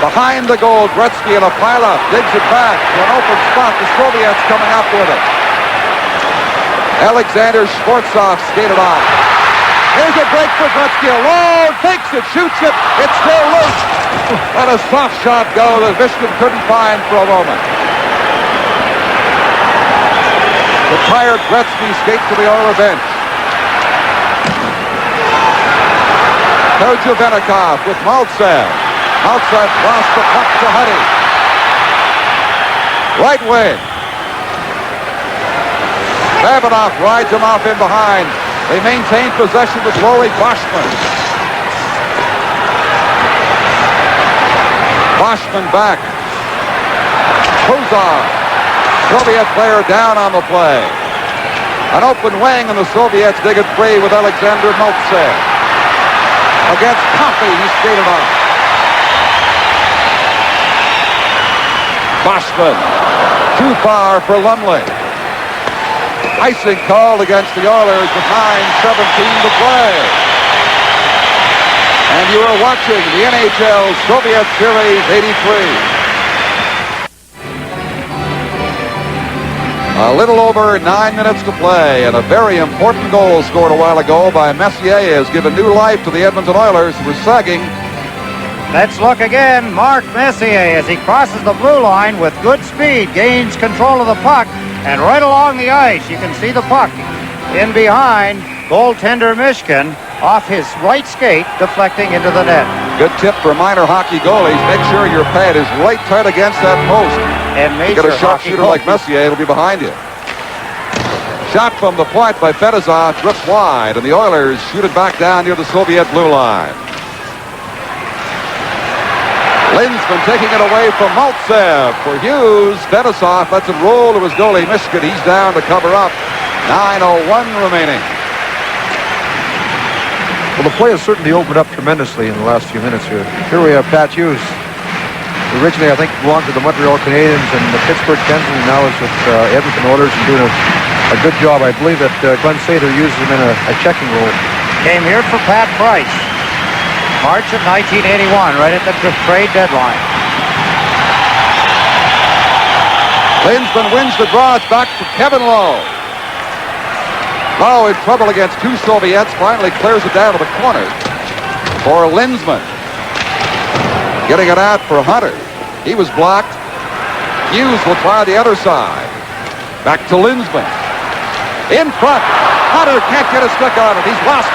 Behind the goal, Grettzky in a pile-up, digs it back to an open spot. The Soviets coming up with it. Alexander Schwartzov skated on. Here's a break for Grettzky. Alone, takes it, shoots it. It's still loose. Let a soft shot go that Michigan couldn't find for a moment. The tired Grettzky skates to the Oiler bench. Kojuvenikov with Maltsev. Maltsev lost the puck to Huddy. Right wing. Babinoff rides him off in behind. They maintain possession with Rory Boschman. Boschman back. Kuzar. Soviet player down on the play. An open wing, and the Soviets dig it free with Alexander Maltsev. Against Coffey, he skated off. Boschman, too far for Lumley. Icing called against the Oilers with 9:17 to play. And you are watching the NHL Soviet Series 83. A little over 9 minutes to play, and a very important goal scored a while ago by Messier has given new life to the Edmonton Oilers, who were sagging. Let's look again. Mark Messier, as he crosses the blue line with good speed, gains control of the puck, and right along the ice, you can see the puck in behind goaltender Mishkin off his right skate, deflecting into the net. Good tip for minor hockey goalies. Make sure your pad is right tight against that post. And you get a sharpshooter like Messier, it'll be behind you. Shot from the point by Fetisov, drips wide, and the Oilers shoot it back down near the Soviet blue line. Linsman taking it away from Maltsev for Hughes. Fetisov lets it roll to his goalie, Mishkin. He's down to cover up. 9:01 remaining. Well, the play has certainly opened up tremendously in the last few minutes here. Here we have Pat Hughes. Originally, I think, belonged to the Montreal Canadiens and the Pittsburgh Penguins, and now is with Edmonton Oilers and doing a good job. I believe that Glenn Sater uses him in a checking role. Came here for Pat Price. March of 1981, right at the trade deadline. Linsman wins the draw. It's back to Kevin Lowe. Lowe in trouble against two Soviets. Finally clears it down to the corner for Linsman. Getting it out for Hunter. He was blocked. Hughes will try the other side. Back to Linsman. In front. Hunter can't get a stick on it. He's lost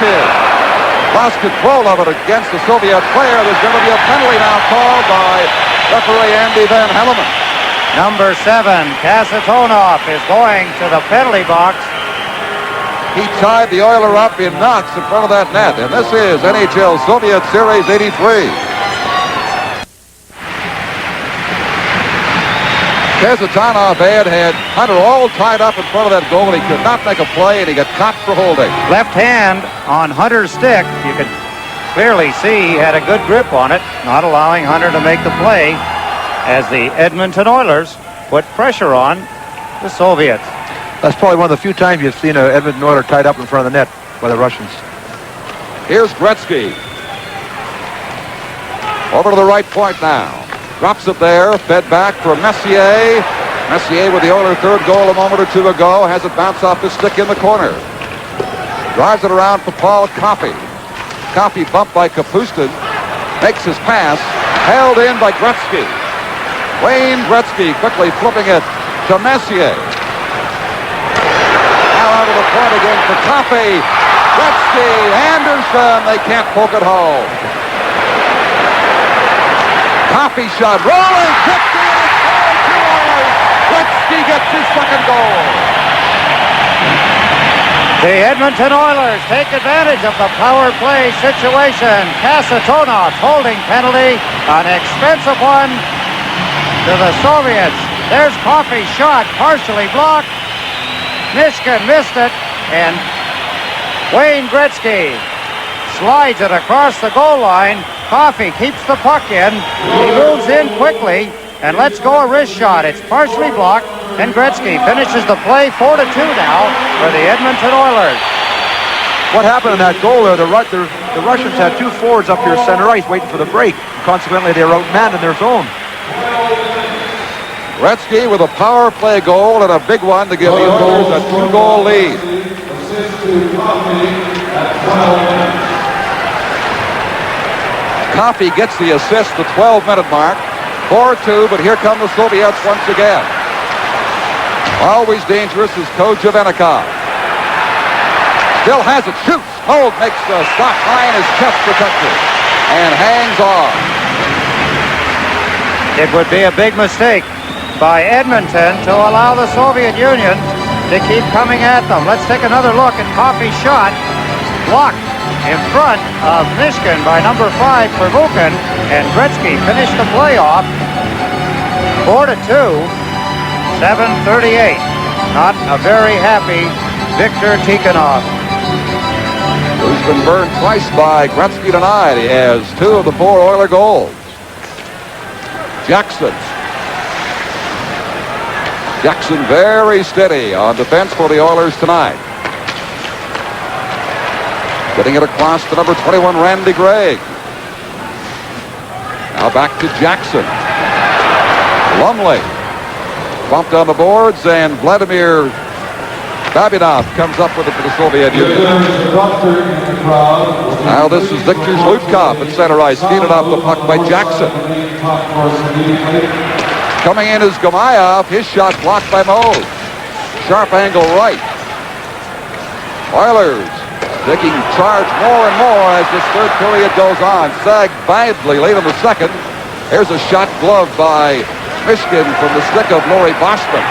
control of it against the Soviet player. There's going to be a penalty now called by referee Andy Van Helleman. Number 7, Kasatonov, is going to the penalty box. He tied the Oiler up in knots in front of that net. And this is NHL Soviet Series 83. Kasatonov had Hunter all tied up in front of that goal, and he could not make a play, and he got caught for holding. Left hand on Hunter's stick. You could clearly see he had a good grip on it, not allowing Hunter to make the play as the Edmonton Oilers put pressure on the Soviets. That's probably one of the few times you've seen an Edmonton Oiler tied up in front of the net by the Russians. Here's Grettzky. Over to the right point now. Drops it there, fed back for Messier. Messier with the Oiler third goal a moment or two ago. Has it bounce off his stick in the corner. Drives it around for Paul Coffey. Coffey bumped by Kapustin. Makes his pass. Held in by Grettzky. Wayne Grettzky quickly flipping it to Messier. Now out of the point again for Coffey. Grettzky, Anderson. They can't poke it home. Coffey shot, rolling, 50, and it's going to Oilers. Grettzky gets his second goal. The Edmonton Oilers take advantage of the power play situation. Kasatonov holding penalty, an expensive one to the Soviets. There's Coffey's shot, partially blocked. Mishkin missed it, and Wayne Grettzky slides it across the goal line. Coffey keeps the puck in. He moves in quickly and lets go a wrist shot. It's partially blocked, and Grettzky finishes the play 4-2 now for the Edmonton Oilers. What happened in that goal there? The Russians had two forwards up here center ice waiting for the break. Consequently, they were outmanned in their zone. Grettzky with a power play goal and a big one to give the Oilers a 2-goal lead. Coffey gets the assist, the 12-minute mark. 4-2, but here come the Soviets once again. Always dangerous is Kochevenikov. Still has it, shoots. Holt makes the stop high in his chest protector and hangs on. It would be a big mistake by Edmonton to allow the Soviet Union to keep coming at them. Let's take another look at Coffey's shot. Blocked in front of Mishkin by number 5 for Vukin, and Grettzky finished the playoff 4-2, 7:38. Not a very happy Viktor Tikhonov. Who's been burned twice by Grettzky tonight. He has 2 of the 4 Oiler goals. Jackson very steady on defense for the Oilers tonight. Getting it across to number 21, Randy Gregg. Now back to Jackson. Lumley bumped on the boards, and Vladimir Babinov comes up with it for the Soviet Union. Now this is Viktor Zlutkov at center ice, feeded off the puck by Jackson. Coming in is Gamayev. His shot blocked by Mose. Sharp angle right. Oilers taking charge more and more as this third period goes on. Sagged badly late in the second. Here's a shot gloved by Mishkin from the stick of Laurie Boschman.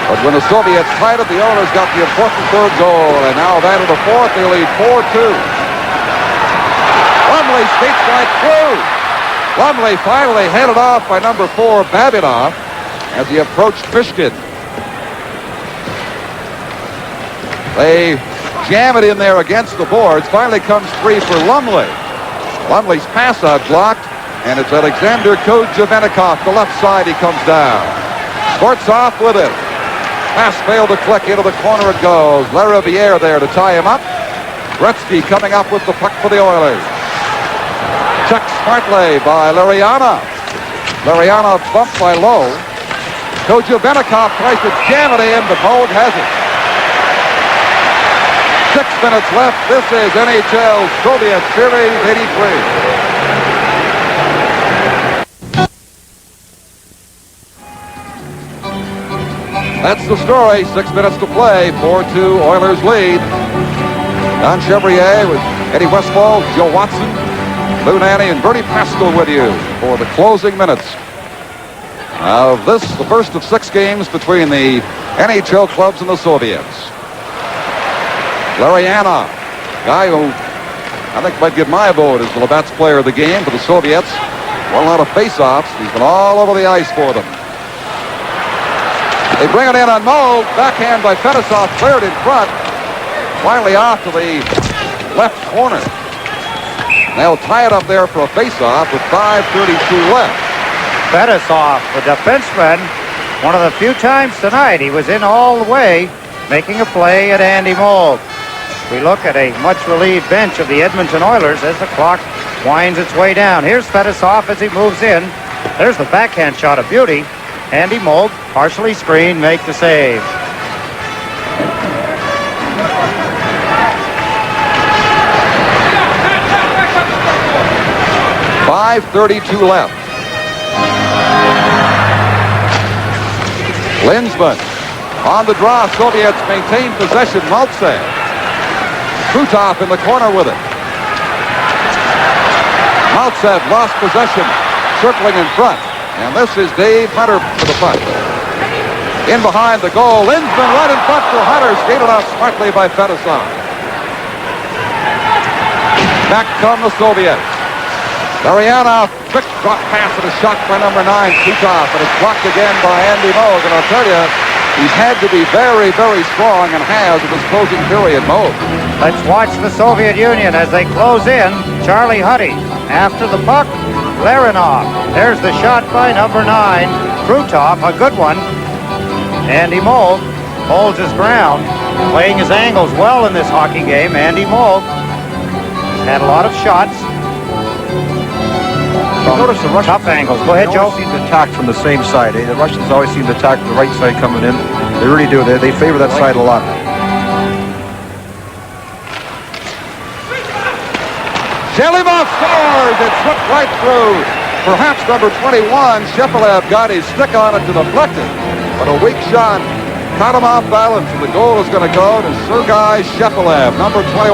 But when the Soviets tied it, the Oilers got the important third goal, and now that of the fourth, they lead 4-2. Lumley skates right through. Lumley finally headed off by number 4, Babinoff, as he approached Fishkin. They jam it in there against the boards. Finally comes free for Lumley. Lumley's pass out blocked, and it's Alexander Kojevenikov. The left side, he comes down. Sports off with it. Pass failed to click. Into the corner it goes. Lariviere there to tie him up. Grettzky coming up with the puck for the Oilers. Checked smartly by Lariana. Lariana bumped by Lowe. Kojevenikov tries to jam it in, but Moog has it. 6 minutes left. This is NHL Soviet Series 83. That's the story. 6 minutes to play. 4-2 Oilers lead. Don Chevrier with Eddie Westfall, Joe Watson, Lou Nanny, and Bertie Pascal with you for the closing minutes of this, the first of 6 games between the NHL clubs and the Soviets. Lariana, guy who I think might get my vote as the Labatt's player of the game for the Soviets. Won a lot of face-offs. He's been all over the ice for them. They bring it in on Moog. Backhand by Fetisov, cleared in front. Finally off to the left corner. They'll tie it up there for a face-off with 5:32 left. Fetisov, the defenseman, one of the few times tonight he was in all the way, making a play at Andy Moog. We look at a much-relieved bench of the Edmonton Oilers as the clock winds its way down. Here's Fetisov as he moves in. There's the backhand shot of beauty. Andy Moog, partially screened, make the save. .532 left. Linsman on the draw. Soviets maintain possession. Maltsev. Krutov in the corner with it. Maltsev lost possession, circling in front. And this is Dave Hunter for the puck. In behind the goal. Linsman right in front for Hunter. Skated off smartly by Fetisov. Back come the Soviets. Lariana, quick drop pass and a shot by number 9, Krutov. And it's blocked again by Andy Moog. And I'll tell you, he's had to be very, very strong and has in this closing period, Moog. Let's watch the Soviet Union as they close in. Charlie Huddy after the puck. Larinov. There's the shot by number 9. Krutov, a good one. Andy Moog holds his ground, playing his angles well in this hockey game. Andy Moog had a lot of shots. Notice the Russians, tough angles. Go ahead, Joe. Seem to attack from the same side. The Russians always seem to attack the right side coming in. They really do. They favor that side a lot. Shelivov scores! It's slipped right through. Perhaps number 21, Shepelev, got his stick on it to deflect it. But a weak shot caught him off balance, and the goal is going to go to Sergei Shepelev, number 21.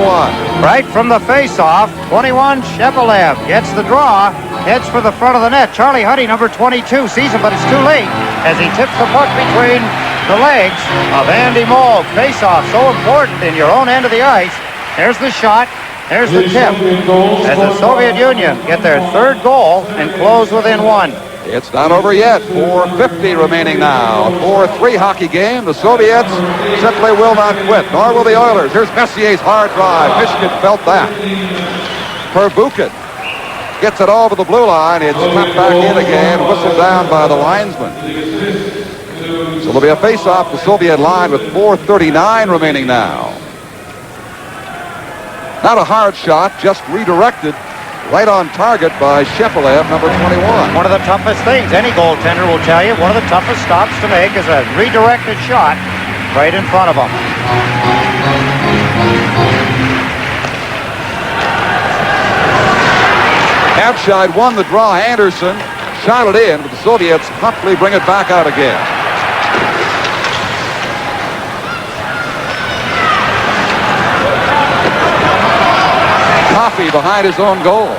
Right from the face-off, 21, Shepelev gets the draw, heads for the front of the net. Charlie Huddy, number 22, sees him, but it's too late as he tips the puck between the legs of Andy Moog. Face-off, so important in your own end of the ice. There's the shot. There's the tip as the Soviet Union get their 3rd goal and close within 1. It's not over yet. 4:50 remaining now. A 4-3 hockey game. The Soviets simply will not quit, nor will the Oilers. Here's Messier's hard drive. Michigan felt that. Perbukin gets it over the blue line. It's cut back in again, whistled down by the linesman. So there'll be a face-off the Soviet line with 4:39 remaining now. Not a hard shot, just redirected right on target by Shepelev, number 21. One of the toughest things, any goaltender will tell you, one of the toughest stops to make is a redirected shot right in front of him. Abscheid won the draw. Anderson shot it in, but the Soviets promptly bring it back out again. Coffey behind his own goal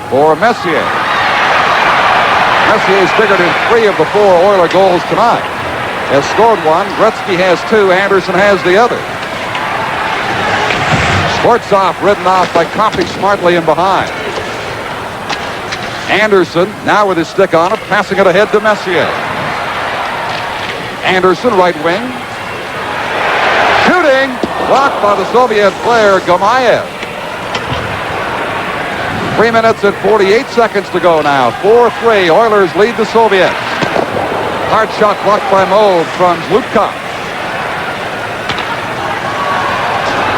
for Messier. Messier's figured in 3 of the 4 Oiler goals tonight. Has scored 1. Grettzky has 2. Anderson has the other. Sportsov ridden off by Coffey smartly in behind. Anderson now with his stick on it, passing it ahead to Messier. Anderson, right wing. Shooting, blocked by the Soviet player, Gamayev. 3 minutes and 48 seconds to go now. 4-3, Oilers lead the Soviets. Hard shot blocked by Mauve from Zlutkov.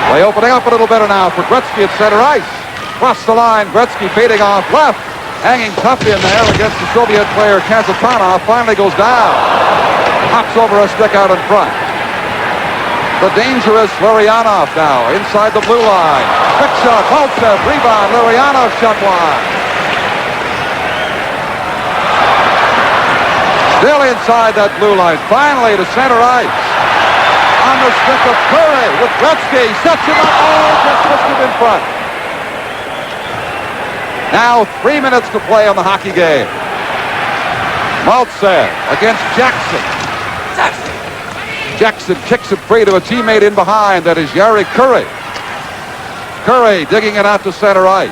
Play opening up a little better now for Grettzky at center ice. Across the line, Grettzky fading off left. Hanging tough in there against the Soviet player Kazatanov. Finally goes down. Hops over a stick out in front. The dangerous Larionov now inside the blue line. Quick shot, Maltsev, rebound, Larionov shot wide. Still inside that blue line. Finally to center ice. On the stick of Curry with Grettzky. Sets him up. Oh, just missed him in front. Now 3 minutes to play on the hockey game. Maltsev against Jackson. Jackson kicks it free to a teammate in behind. That is Yari Curry. Curry digging it out to center ice.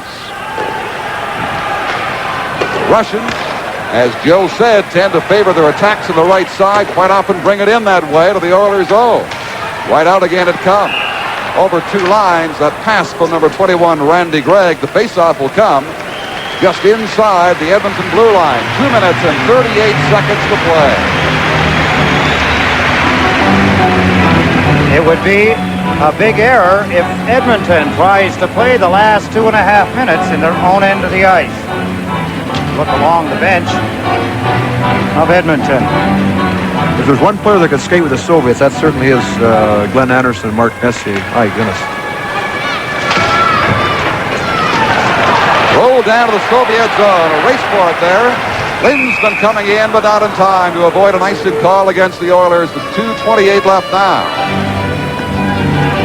Russians, as Joe said, tend to favor their attacks on the right side. Quite often bring it in that way to the Oilers' zone. Right out again it comes. Over two lines, that pass from number 21, Randy Gregg. The faceoff will come just inside the Edmonton blue line. 2 minutes and 38 seconds to play. It would be a big error if Edmonton tries to play the last 2.5 minutes in their own end of the ice. Look along the bench of Edmonton. If there's one player that could skate with the Soviets, that certainly is Glenn Anderson and Mark Messier. My goodness. Rolled down to the Soviet zone. A race for it there. Lindsman coming in, but not in time to avoid an icing call against the Oilers with 2:28 left now.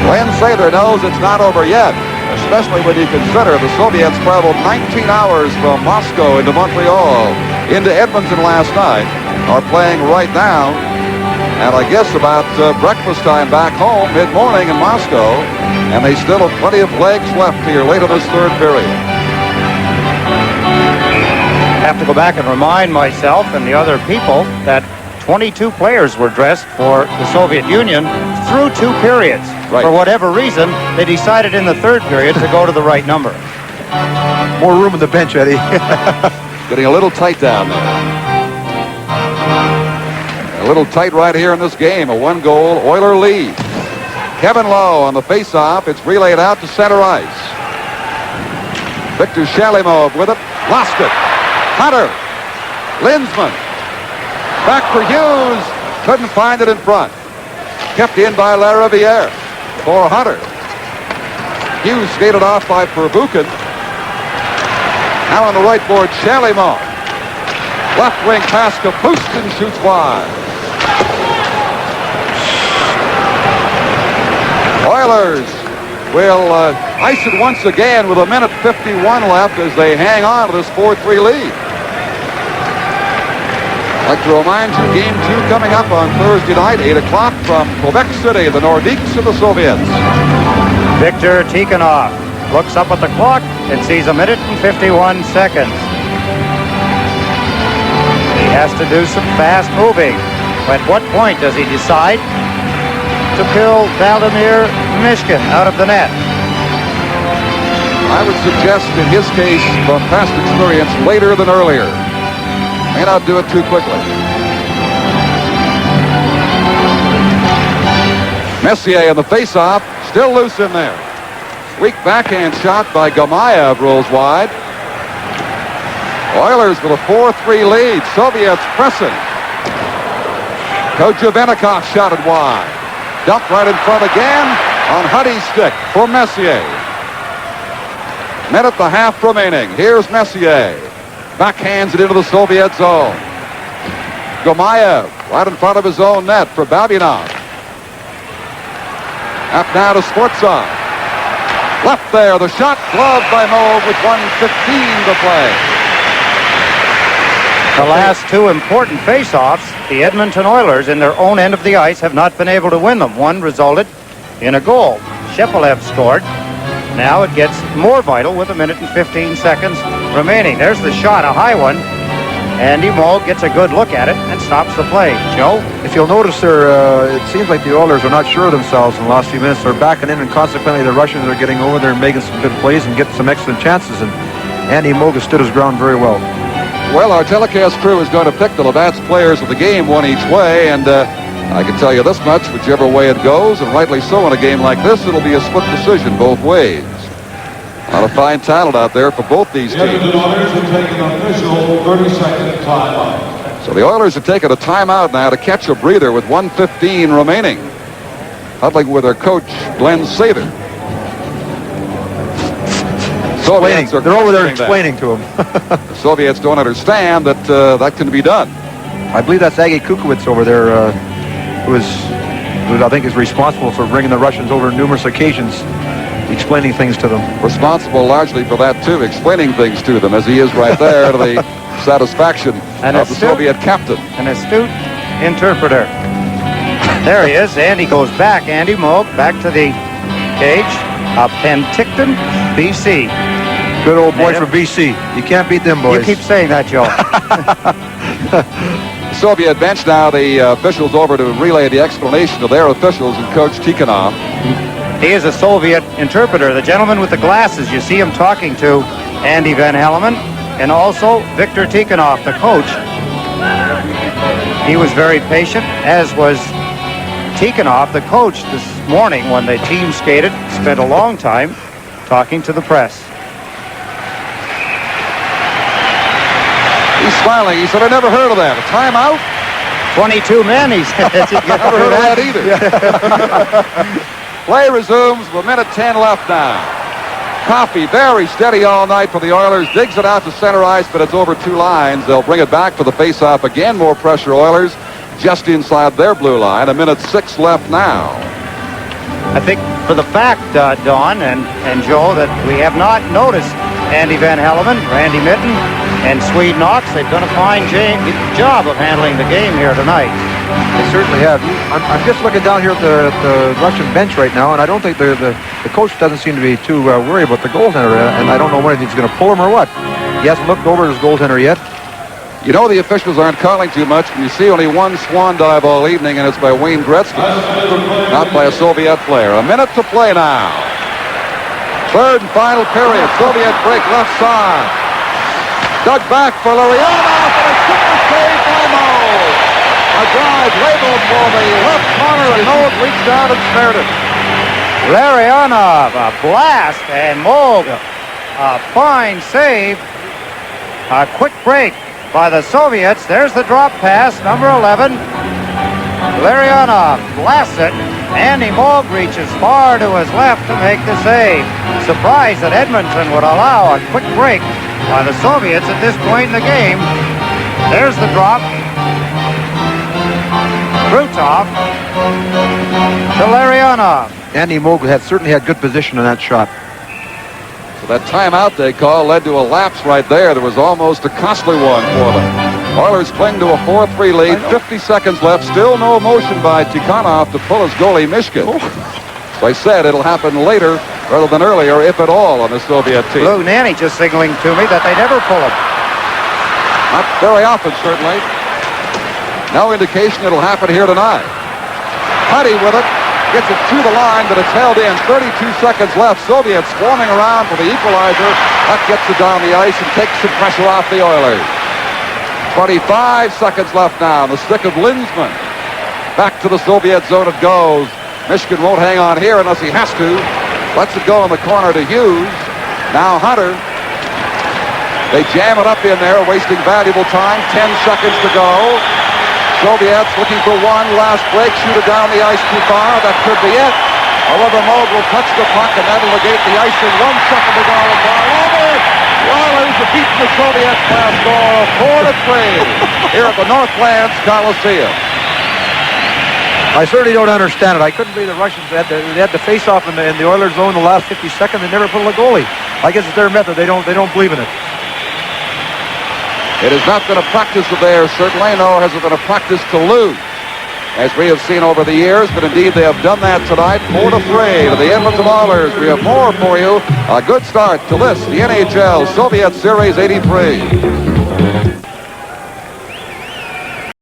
Glenn Sather knows it's not over yet, especially when you consider the Soviets traveled 19 hours from Moscow into Montreal, into Edmonton last night, are playing right now, and I guess about breakfast time back home, mid-morning in Moscow, and they still have plenty of legs left here late in this third period. I have to go back and remind myself and the other people that 22 players were dressed for the Soviet Union through 2 periods. Right. For whatever reason, they decided in the third period to go to the right number. More room on the bench, Eddie. Getting a little tight down there. A little tight right here in this game. A 1-goal Oiler lead. Kevin Lowe on the faceoff. It's relayed out to center ice. Victor Shalimov with it. Lost it. Hunter. Lindsman. Back for Hughes. Couldn't find it in front. Kept in by LaRiviere for Hunter. Hughes skated off by Perbukin. Now on the right board, Shalimov. Left wing pass to Pustin, shoots wide. Oilers will ice it once again with 1:51 left as they hang on to this 4-3 lead. I'd like to remind you, Game 2 coming up on Thursday night, 8 o'clock from Quebec City, the Nordiques of the Soviets. Victor Tikhonov looks up at the clock and sees 1:51. He has to do some fast moving. At what point does he decide to kill Vladimir Mishkin out of the net? I would suggest in his case, from past experience, later than earlier. May not do it too quickly. Messier in the faceoff, still loose in there. Weak backhand shot by Gamayev rolls wide. Oilers with a 4-3 lead. Soviets pressing. Kochevenikov shot it wide. Dumped right in front again on Huddy's stick for Messier. Minute and a half remaining. Here's Messier. Backhands it into the Soviet zone. Gamayev right in front of his own net for Babinov. Up now to Sportsov. Left there, the shot gloved by Mauve with 1:15 to play. The last 2 important face-offs, the Edmonton Oilers in their own end of the ice have not been able to win them. One resulted in a goal. Shepelev scored. Now it gets more vital with 1 minute and 15 seconds remaining. There's the shot, a high one. Andy Moog gets a good look at it and stops the play. Joe? If you'll notice there, it seems like the Oilers are not sure of themselves in the last few minutes. They're backing in, and consequently the Russians are getting over there and making some good plays and getting some excellent chances. And Andy Moog has stood his ground very well. Well, our telecast crew is going to pick the Labatt's players of the game, one each way, and I can tell you this much, whichever way it goes, and rightly so in a game like this, it'll be a split decision both ways. A lot of fine talent out there for both these teams. The Oilers have taken an official 30-second timeout. So the Oilers have taken a timeout now to catch a breather with 1:15 remaining. Huddling with their coach, Glenn Sather. They're over there explaining to him. The Soviets don't understand that that can be done. I believe that's Aggie Kukowitz over there, who I think is responsible for bringing the Russians over numerous occasions, explaining things to them. Responsible largely for that, too, explaining things to them, as he is right there to the satisfaction of the Soviet captain. An astute interpreter. There he is. Andy goes back. Andy Moog back to the cage of Penticton, BC. Good old boy from BC. You can't beat them boys. You keep saying that, Joe. Soviet bench now, the officials over to relay the explanation to their officials and Coach Tikhonov. He is a Soviet interpreter, the gentleman with the glasses. You see him talking to Andy Van Hellemond and also Viktor Tikhonov, the coach. He was very patient, as was Tikhonov, the coach, this morning when the team skated, spent a long time talking to the press. He's smiling. He said, I never heard of that. A timeout? 22 men, he said. Never heard of that either. Play resumes with 1:10 left now. Coffey, very steady all night for the Oilers. Digs it out to center ice, but it's over two lines. They'll bring it back for the face-off again. More pressure, Oilers, just inside their blue line. 1:06 left now. I think for the fact, Don and Joe, that we have not noticed Andy Van Hellemond, Randy Mitten, and Swede Knox. They've done a fine job of handling the game here tonight. They certainly have. I'm just looking down here at the Russian bench right now, and I don't think the coach doesn't seem to be too worried about the goaltender, and I don't know whether he's going to pull him or what. He hasn't looked over at his goaltender yet. You know the officials aren't calling too much when you see only one swan dive all evening, and it's by Uein Grettzky, not by a Soviet player. 1 minute to play now. Third and final period. Soviet break left side. Dug back for Larionov, and a super save by Moog. A drive labeled for the left corner, and Moog reached out and snared it. Larionov, a blast, and Moog, a fine save. A quick break by the Soviets. There's the drop pass, number 11. Larionov blasts it. Andy Moog reaches far to his left to make the save. Surprised that Edmonton would allow a quick break by the Soviets at this point in the game. There's the drop. Krutov to Larionov. Andy Moog certainly had good position on that shot. So that timeout they call led to a lapse right there. There was almost a costly one for them. Oilers cling to a 4-3 lead. 50 seconds left. Still no motion by Tikhonov to pull his goalie Mishkin. So I said it'll happen later rather than earlier, if at all, on the Soviet team. Lou Nanny just signaling to me that they never pull him. Not very often, certainly. No indication it'll happen here tonight. Huddy with it. Gets it to the line, but it's held in. 32 seconds left. Soviets swarming around for the equalizer. That gets it down the ice and takes some pressure off the Oilers. 25 seconds left now. The stick of Lindsman. Back to the Soviet zone it goes. Michigan won't hang on here unless he has to. Lets it go in the corner to Hughes. Now Hunter. They jam it up in there, wasting valuable time. 10 seconds to go. Soviets looking for one last break. Shoot it down the ice too far. That could be it. However, Moog will touch the puck, and that'll negate the icing. 1 second to go. And ball over. The Oilers have beaten the Soviets by a score of 4-3 here at the Northlands Coliseum. I certainly don't understand it. I couldn't believe the Russians had the face-off in the Oilers zone in the last 50 seconds. They never pulled a goalie. I guess it's their method. They don't believe in it. It has not been a practice of theirs, certainly, nor has it been a practice to lose. as we have seen over the years, but indeed they have done that tonight. 4-3 to the Edmonton Oilers. We have more for you. A good start to this, the NHL Soviet Series 83.